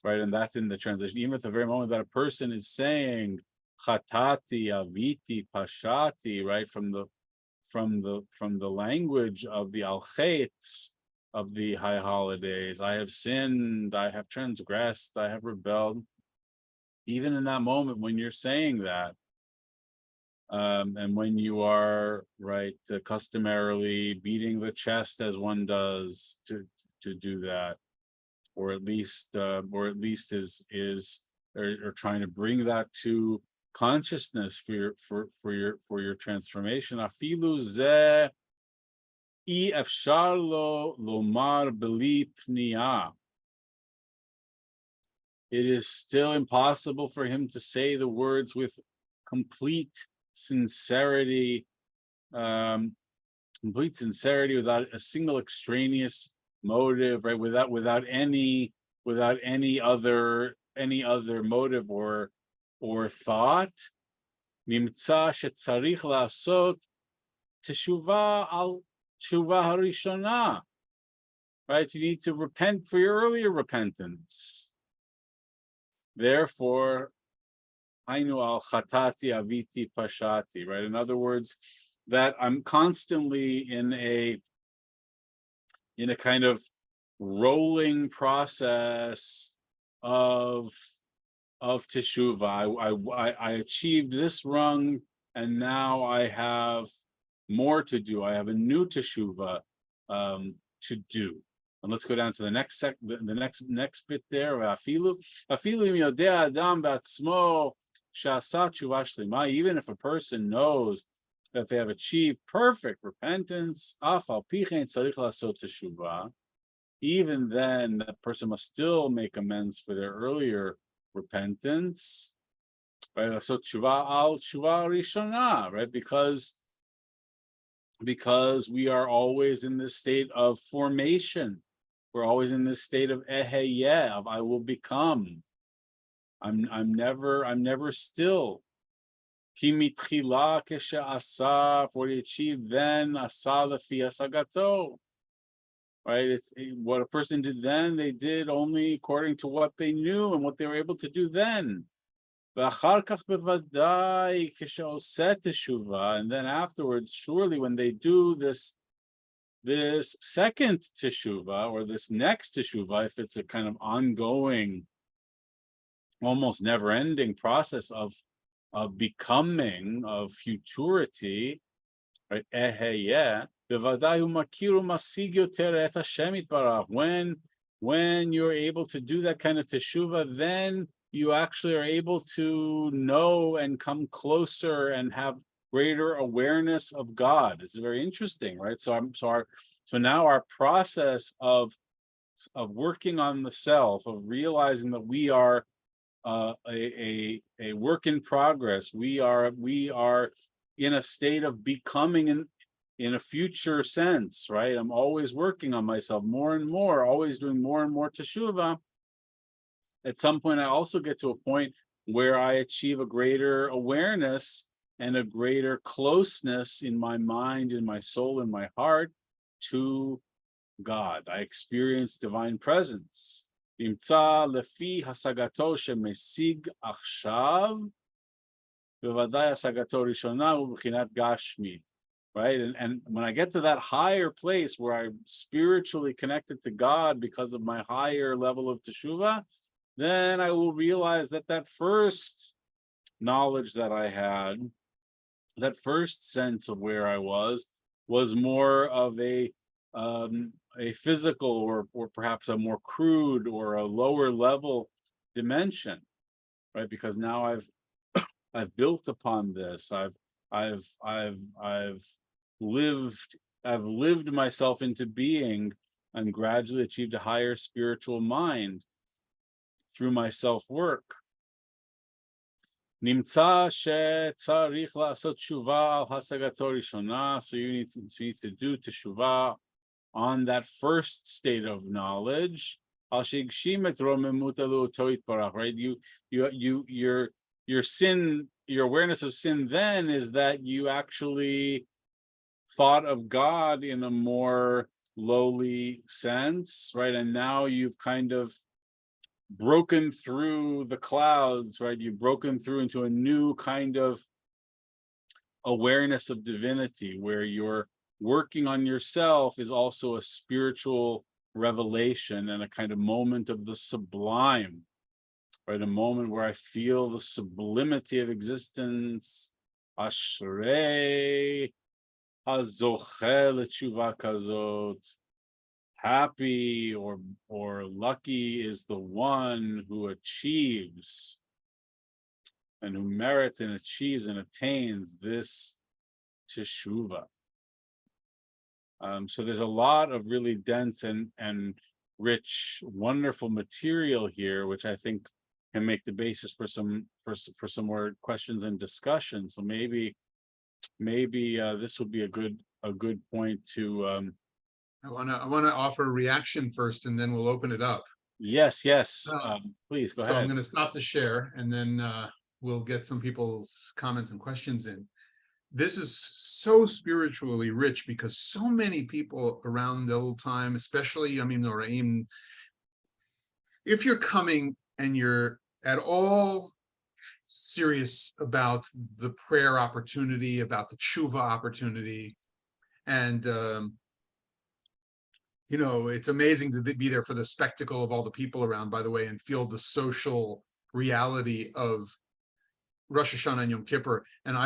right, and that's in the translation, even at the very moment that a person is saying chatati, aviti, pashati, right, from the language of the al-chetz of the high holidays, I have sinned, I have transgressed, I have rebelled. Even in that moment when you're saying that, and when you are customarily beating the chest as one does to do that, or at least is trying to bring that to consciousness for your transformation. Afilu zeh I efshar lo lomar beli pniya. It is still impossible for him to say the words with complete sincerity, without a single extraneous motive, right? Without any other motive or thought. Nimtza shetzarich la'asot teshuva al teshuva harishona. Right? You need to repent for your earlier repentance. Therefore, Hainu al chatati aviti pashati, right? In other words, that I'm constantly in a kind of rolling process of teshuva. I achieved this rung, and now I have more to do. I have a new teshuva to do. And let's go down to the next next bit there. Afilu im yodea adam b'atzmo sha'asa teshuva shlema. Even if a person knows that they have achieved perfect repentance, af al pi chen tzarich la'asot teshuva, even then that person must still make amends for their earlier repentance, right? So teshuva al teshuva rishona, right? Because we are always in this state of formation. We're always in this state of eheyeh, of I will become. I'm never still. Ki mitchila keshe'asa, for he achieved then asa lefi asagato. Right? It's what a person did then, they did only according to what they knew and what they were able to do then. And then afterwards, surely when they do this second teshuva, or this next teshuva, if it's a kind of ongoing, almost never-ending process of becoming, of futurity, right? When you're able to do that kind of teshuva, then you actually are able to know and come closer and have greater awareness of God. It's very interesting, right? So now our process of of working on the self, of realizing that we are a work in progress. We are in a state of becoming in a future sense, right? I'm always working on myself more and more, always doing more and more teshuvah. At some point, I also get to a point where I achieve a greater awareness and a greater closeness in my mind, in my soul, in my heart to God. I experience divine presence. נמצא לפי השגתו שמשיג עכשיו, בוודאי השגתו ראשונה ובחינת גשמית. Right? And when I get to that higher place where I'm spiritually connected to God because of my higher level of teshuvah, then I will realize that that first knowledge that I had, that first sense of where I was more of a physical or perhaps a more crude or a lower level dimension, right? Because now I've built upon this. I've lived myself into being and gradually achieved a higher spiritual mind through my self-work. נמצא שצריך לעשות תשובה על השגתו ראשונה, so you need to do teshuvah on that first state of knowledge. על שהגשים את רוממות אלוהותו יתברך, right? Your sin, your awareness of sin then is that you actually thought of God in a more lowly sense, right? And now you've kind of broken through the clouds, right? You've broken through into a new kind of awareness of divinity where you're working on yourself is also a spiritual revelation and a kind of moment of the sublime, right? A moment where I feel the sublimity of existence. Ashrei hazoche l'tshuva kazot. Happy or lucky is the one who achieves and who merits and achieves and attains this teshuvah. So there's a lot of really dense and rich, wonderful material here, which I think can make the basis for some more questions and discussion. So maybe this would be a good point to. I want to offer a reaction first, and then we'll open it up. Yes, please go So I'm ahead. going to stop the share, and then we'll get some people's comments and questions in. This is so spiritually rich because so many people around the old time, especially Yamim Noraim, if you're coming and you're at all serious about the prayer opportunity, about the tshuva opportunity, and you know, it's amazing to be there for the spectacle of all the people around, by the way, and feel the social reality of Rosh Hashanah and Yom Kippur. And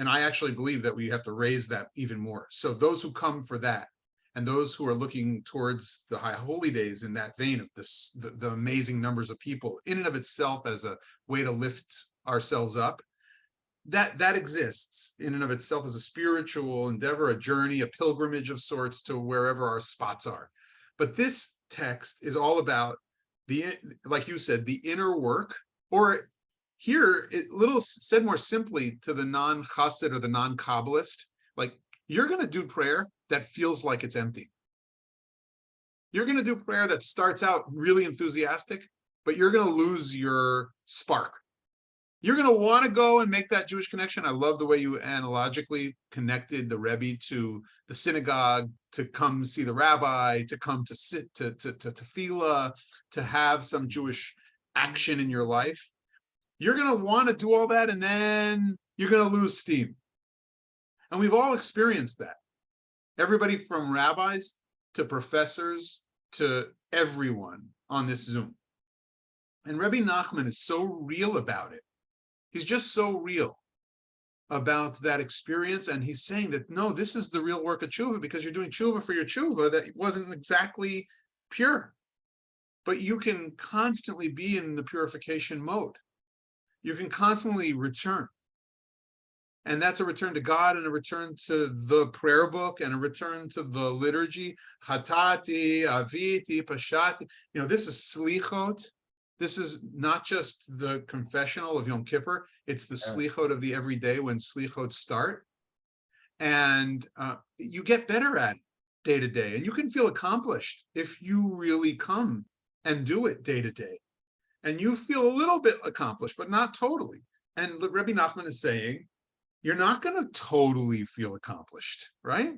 I actually believe that we have to raise that even more. So those who come for that, and those who are looking towards the high holy days in that vein of this, the amazing numbers of people in and of itself as a way to lift ourselves up, that exists in and of itself as a spiritual endeavor, a journey, a pilgrimage of sorts to wherever our spots are. But this text is all about like you said, the inner work, or here, little said more simply to the non-chassid or the non-kabbalist, like you're going to do prayer that feels like it's empty. You're going to do prayer that starts out really enthusiastic, but you're going to lose your spark. You're going to want to go and make that Jewish connection. I love the way you analogically connected the Rebbe to the synagogue, to come see the rabbi, to come to sit, to tefillah, to have some Jewish action in your life. You're going to want to do all that, and then you're going to lose steam. And we've all experienced that. Everybody from rabbis to professors to everyone on this Zoom. And Rebbe Nachman is so real about it. He's just so real about that experience. And he's saying that, no, this is the real work of tshuva, because you're doing tshuva for your tshuva that wasn't exactly pure. But you can constantly be in the purification mode. You can constantly return. And that's a return to God and a return to the prayer book and a return to the liturgy. Chatati, aviti, pashati. This is slichot. This is not just the confessional of Yom Kippur. It's the slichot of the everyday when slichot start. And you get better at it day to day. And you can feel accomplished if you really come and do it day to day. And you feel a little bit accomplished, but not totally. And Rabbi Nachman is saying, you're not going to totally feel accomplished, right?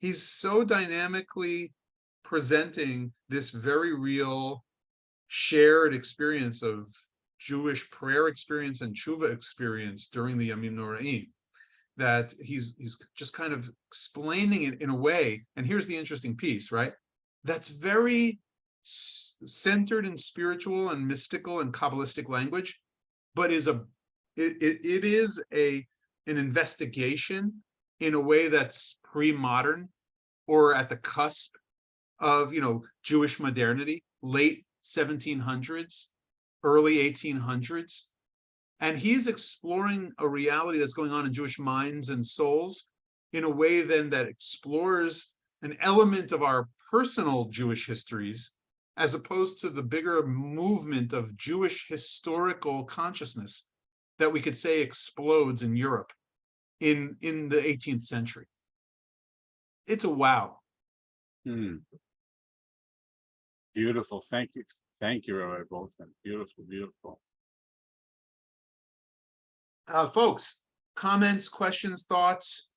He's so dynamically presenting this very real shared experience of Jewish prayer experience and tshuva experience during the Yamim Noraim, that he's just kind of explaining it in a way. And here's the interesting piece, right? That's very centered in spiritual and mystical and Kabbalistic language, but is an investigation in a way that's pre-modern or at the cusp of Jewish modernity, late 1700s, early 1800s. And he's exploring a reality that's going on in Jewish minds and souls in a way then that explores an element of our personal Jewish histories, as opposed to the bigger movement of Jewish historical consciousness that we could say explodes in Europe in the 18th century. It's a wow. Beautiful. Thank you. Thank you, Rabbi Bolton. Beautiful, beautiful. Folks, comments, questions, thoughts?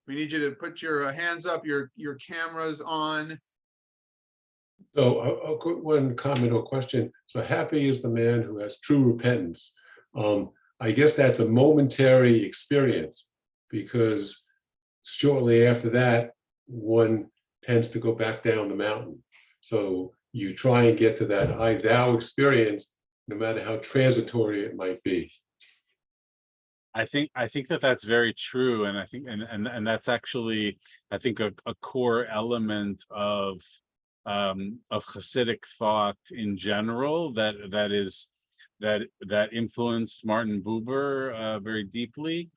We need you to put your hands up, your cameras on. So I'll put one comment or question. So happy is the man who has true repentance. I guess that's a momentary experience, because shortly after that, one tends to go back down the mountain. So you try and get to that I thou experience, no matter how transitory it might be. I think that that's very true, and I think and that's actually, I think, a core element of Hasidic thought in general that influenced Martin Buber very deeply,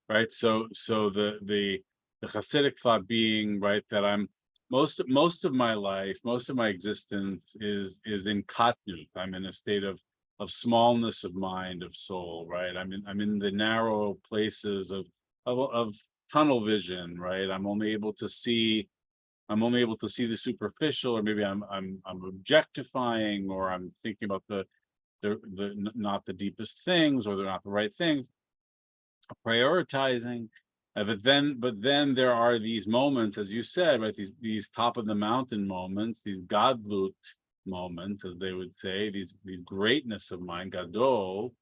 right? So the Hasidic thought being, right, that I'm most of my life, most of my existence is in katnut. I'm in a state of smallness of mind, of soul, right? I'm in the narrow places of tunnel vision, right? I'm only able to see the superficial, or maybe I'm objectifying, or I'm thinking about the not the deepest things, or they're not the right things, prioritizing. But then there are these moments, as you said, right? These top of the mountain moments, these gadlut moments, as they would say, these greatness of mind, gadol,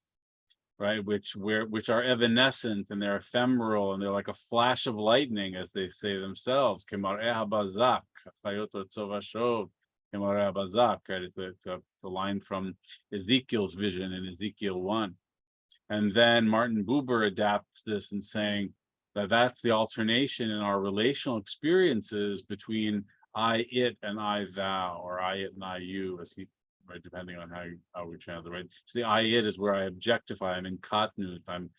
right? Which are evanescent, and they're ephemeral, and they're like a flash of lightning, as they say themselves. Kemareh habazak, chayot tzovashov, kemareh habazak, right? It's a line from Ezekiel's vision in Ezekiel 1. And then Martin Buber adapts this in saying that that's the alternation in our relational experiences between I, it, and I, thou, or I, it, and I, you, as he, right, depending on how we translate, right? So the I, it is where I objectify. I'm in katnut. I'm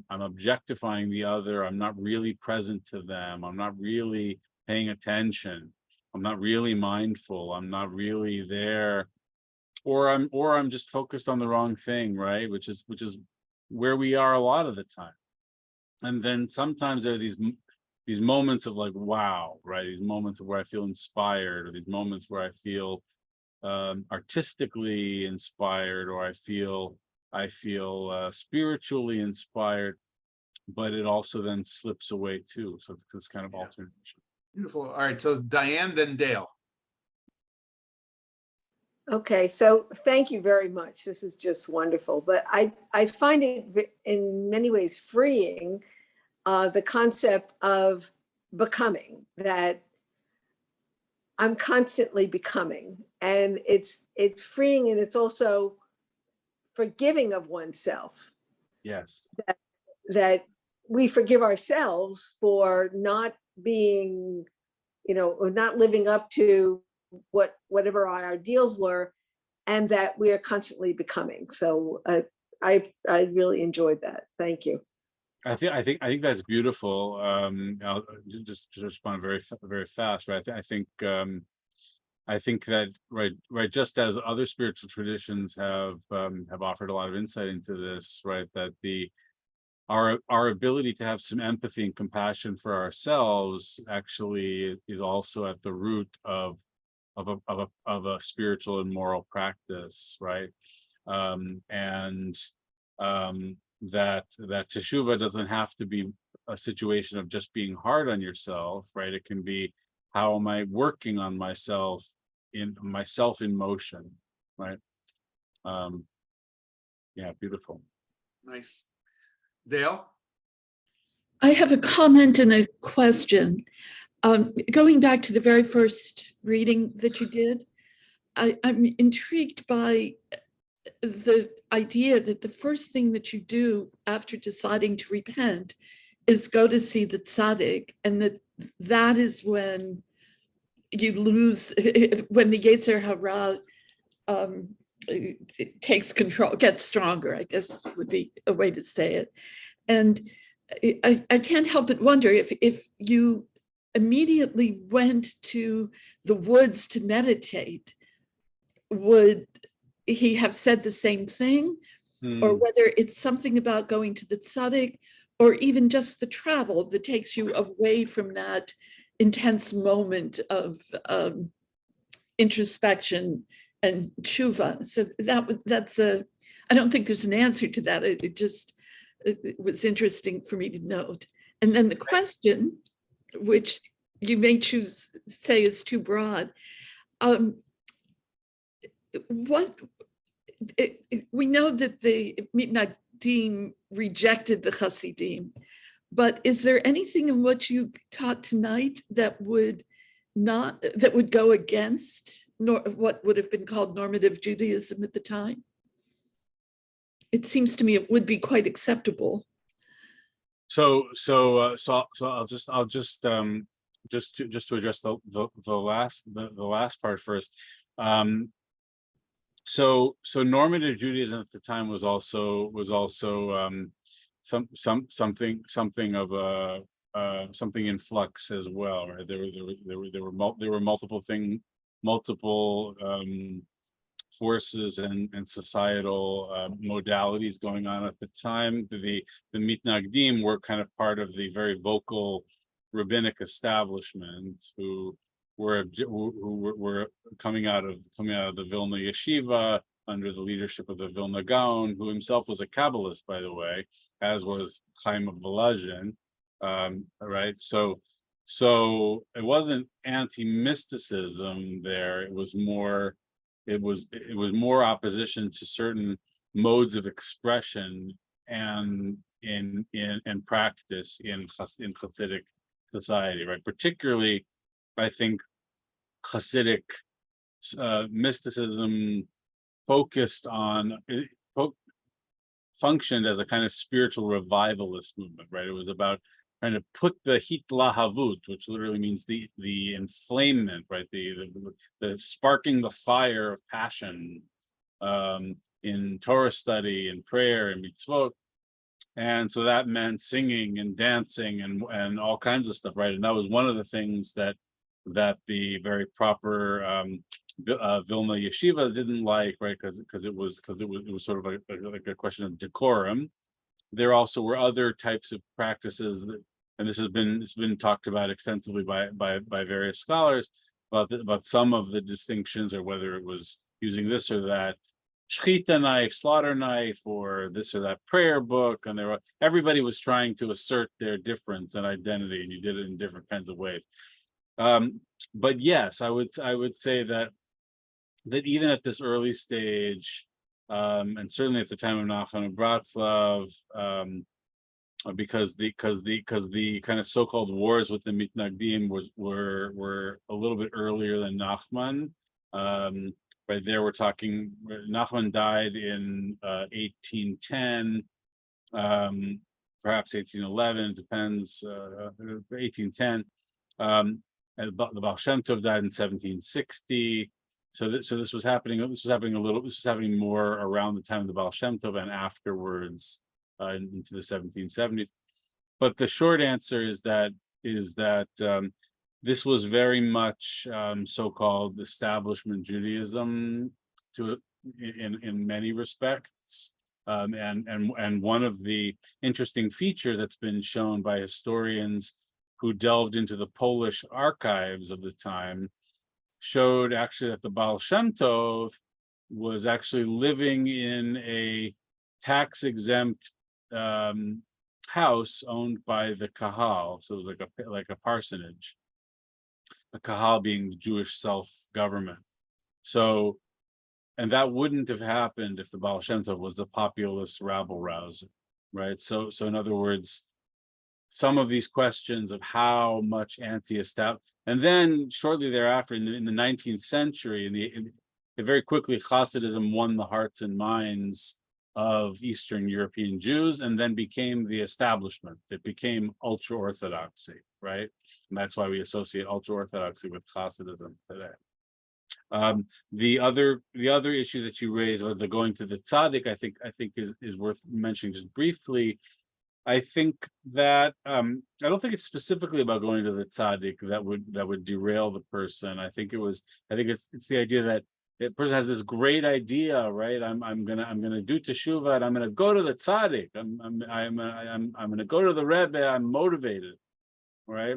objectifying the other. I'm not really present to them. I'm not really paying attention. I'm not really mindful. I'm not really there, or I'm just focused on the wrong thing, right? Which is where we are a lot of the time. And then sometimes there are these moments of like, wow, right? These moments of where I feel inspired, or these moments where I feel artistically inspired, or I feel spiritually inspired, but it also then slips away too. So it's this kind of alternation. Beautiful. All right, so Diane, then Dale. Okay, so thank you very much. This is just wonderful. But I find it in many ways freeing, the concept of becoming, that I'm constantly becoming. And it's freeing, and it's also forgiving of oneself. Yes. That we forgive ourselves for not being, or not living up to whatever our ideals were, and that we are constantly becoming. So I really enjoyed that. Thank you. I think that's beautiful. I'll just to respond very fast, right? I think that right, just as other spiritual traditions have offered a lot of insight into this, right? That our ability to have some empathy and compassion for ourselves actually is also at the root of a spiritual and moral practice, right? And that teshuva doesn't have to be a situation of just being hard on yourself, right? It can be, how am I working on myself in motion, right? Yeah, beautiful. Nice. Dale? I have a comment and a question. Going back to the very first reading that you did, I'm intrigued by the idea that the first thing that you do after deciding to repent is go to see the tzaddik, and that is when you lose, when the Yetzer Hara takes control, gets stronger, I guess would be a way to say it. And I can't help but wonder if you immediately went to the woods to meditate, would he have said the same thing? Or whether it's something about going to the tzaddik, or even just the travel that takes you away from that intense moment of introspection and tshuva. So that's I don't think there's an answer to that. It was interesting for me to note. And then the question, which you may choose to say is too broad, we know that the Mitnagdim rejected the Hasidim, but is there anything in what you taught tonight that would go against what would have been called normative Judaism at the time? It seems to me it would be quite acceptable. So I'll just to address the last part first. So normative Judaism at the time was also something of a something in flux as well, right? There were multiple forces and societal modalities going on at the time. The Mitnagdim were kind of part of the very vocal rabbinic establishment who were coming out of the Vilna Yeshiva under the leadership of the Vilna Gaon, who himself was a Kabbalist, by the way, as was Chaim of Volozhin, right? So it wasn't anti-mysticism there. It was more opposition to certain modes of expression and in practice in Hasidic society, right? Particularly, I think Hasidic mysticism functioned as a kind of spiritual revivalist movement, right? It was about trying to put the hitlahavut, which literally means the inflamement, right? The sparking the fire of passion in Torah study and prayer and mitzvot. And so that meant singing and dancing and all kinds of stuff, right? And that was one of the things that the very proper Vilna yeshivas didn't like, right? Because it was sort of like a question of decorum. There also were other types of practices that, and this has been talked about extensively by various scholars about some of the distinctions, or whether it was using this or that shechita knife, slaughter knife, or this or that prayer book, and everybody was trying to assert their difference and identity, and you did it in different kinds of ways. But yes, I would say that even at this early stage, and certainly at the time of Nachman of Bratslav, because the kind of so-called wars with the Mitnagdim were a little bit earlier than Nachman. Right there, we're talking. Nachman died in 1810, perhaps 1811. Depends. 1810. The Baal Shem Tov died in 1760. So this was happening. This was happening a little. This was happening more around the time of the Baal Shem Tov and afterwards into the 1770s. But the short answer is that this was very much so-called establishment Judaism in many respects. And one of the interesting features that's been shown by historians who delved into the Polish archives of the time showed actually that the Baal Shem Tov was actually living in a tax-exempt house owned by the Kahal. So it was like a parsonage. The Kahal being the Jewish self-government. So, and that wouldn't have happened if the Baal Shem Tov was the populist rabble-rouser, right? So in other words, some of these questions of how much anti-establishment, and then shortly thereafter, in the 19th century, very quickly Hasidism won the hearts and minds of Eastern European Jews, and then became the establishment. It became ultra-Orthodoxy, right? And that's why we associate ultra-Orthodoxy with Hasidism today. The other issue that you raised about the going to the tzaddik, I think is worth mentioning just briefly. I think that I don't think it's specifically about going to the tzaddik that would derail the person. I think it's the idea that the person has this great idea, right? I'm gonna do teshuvah, and I'm gonna go to the tzaddik. I'm gonna go to the Rebbe. I'm motivated, right?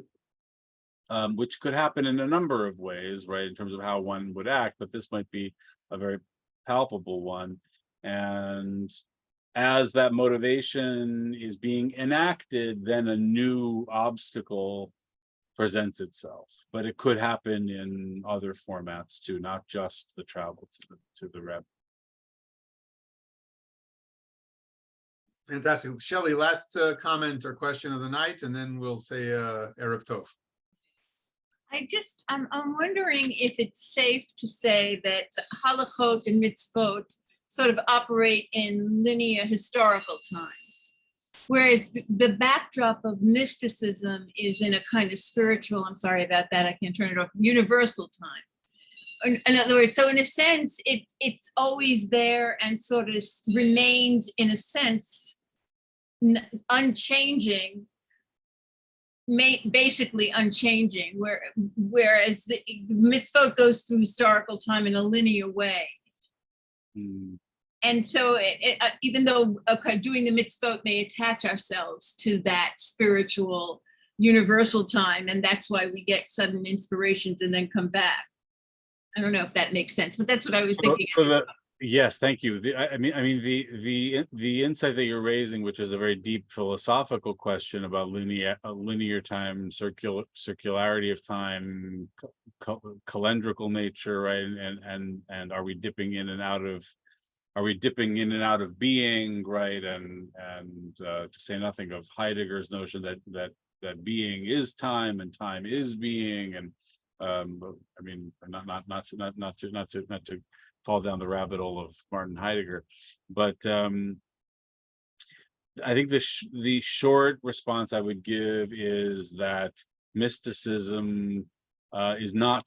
Which could happen in a number of ways, right? In terms of how one would act, but this might be a very palpable one. And as that motivation is being enacted, then a new obstacle presents itself. But it could happen in other formats too, not just the travel to the Rebbe. Fantastic. Shelley, last comment or question of the night, and then we'll say Erev Tov. I'm wondering if it's safe to say that halachot and mitzvot sort of operate in linear historical time, whereas the backdrop of mysticism is in a kind of spiritual, I'm sorry about that, I can't turn it off, universal time. In other words, so in a sense, it's always there and sort of remains, in a sense, unchanging, basically unchanging, whereas the mitzvot goes through historical time in a linear way. And so even though doing the mitzvot may attach ourselves to that spiritual universal time, and that's why we get sudden inspirations and then come back. I don't know if that makes sense, but that's what I was thinking. Yes, thank you. I mean, the insight that you're raising, which is a very deep philosophical question about linear time, circularity of time, calendrical nature, right? And are we dipping in and out of being, right? And to say nothing of Heidegger's notion that being is time and time is being, and I mean, not to fall down the rabbit hole of Martin Heidegger, but I think the short response I would give is that mysticism is not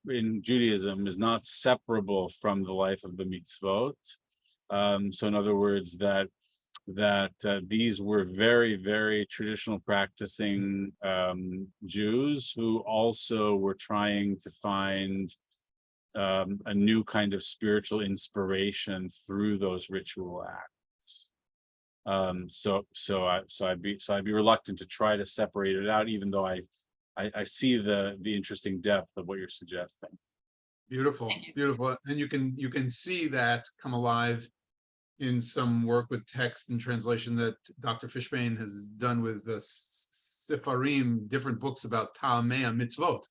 in Judaism is not separable from the life of the mitzvot. So in other words, that these were very, very traditional practicing Jews who also were trying to find a new kind of spiritual inspiration through those ritual acts. So I'd be reluctant to try to separate it out, even though I see the interesting depth of what you're suggesting. Beautiful, beautiful. And you can see that come alive in some work with text and translation that Dr. Fishbane has done with the Sefarim, different books about Ta'amei Mitzvot,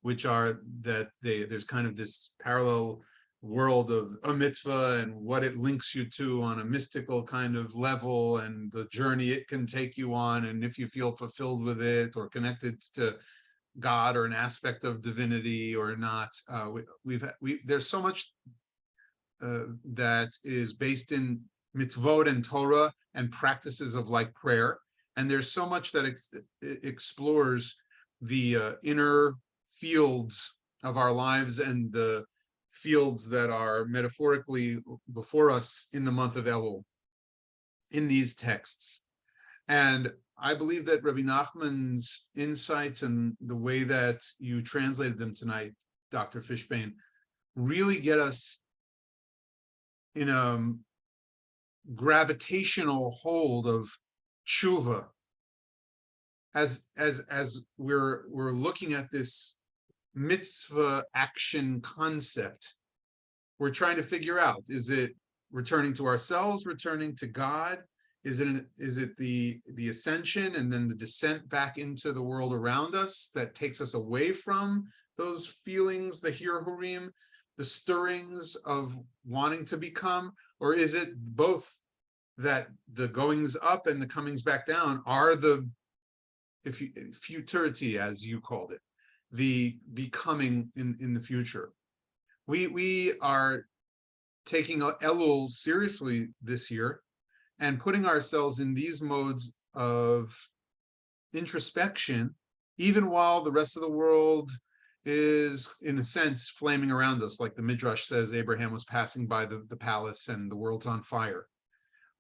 which are that there's kind of this parallel world of a mitzvah and what it links you to on a mystical kind of level, and the journey it can take you on, and if you feel fulfilled with it or connected to God or an aspect of divinity or not. There's so much that is based in mitzvot and Torah and practices of like prayer, and there's so much that explores the inner fields of our lives and the fields that are metaphorically before us in the month of Elul, in these texts. And I believe that Rabbi Nachman's insights and the way that you translated them tonight, Dr. Fishbane, really get us in a gravitational hold of tshuva. As we're looking at this mitzvah action concept, we're trying to figure out, is it returning to ourselves, returning to God? Is it the ascension and then the descent back into the world around us that takes us away from those feelings, the hirhurim, the stirrings of wanting to become? Or is it both, that the goings up and the comings back down are the futurity, as you called it, the becoming in the future? We are taking Elul seriously this year and putting ourselves in these modes of introspection, even while the rest of the world is, in a sense, flaming around us. Like the Midrash says, Abraham was passing by the palace and the world's on fire.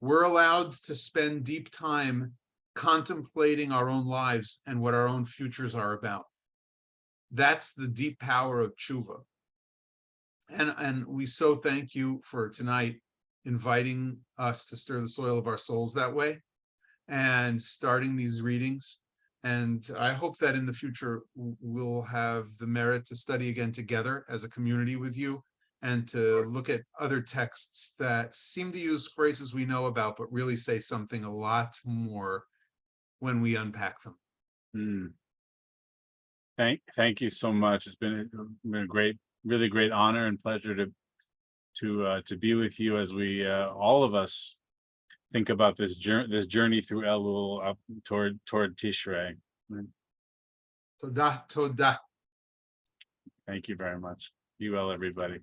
We're allowed to spend deep time contemplating our own lives and what our own futures are about. That's the deep power of tshuva. And we so thank you for tonight inviting us to stir the soil of our souls that way and starting these readings. And I hope that in the future we'll have the merit to study again together as a community with you, and to look at other texts that seem to use phrases we know about, but really say something a lot more when we unpack them. Thank you so much. It's been a great, really great honor and pleasure to be with you as we all of us think about this journey through Elul up toward Tishrei. Todah, todah. Thank you very much. Be well, everybody.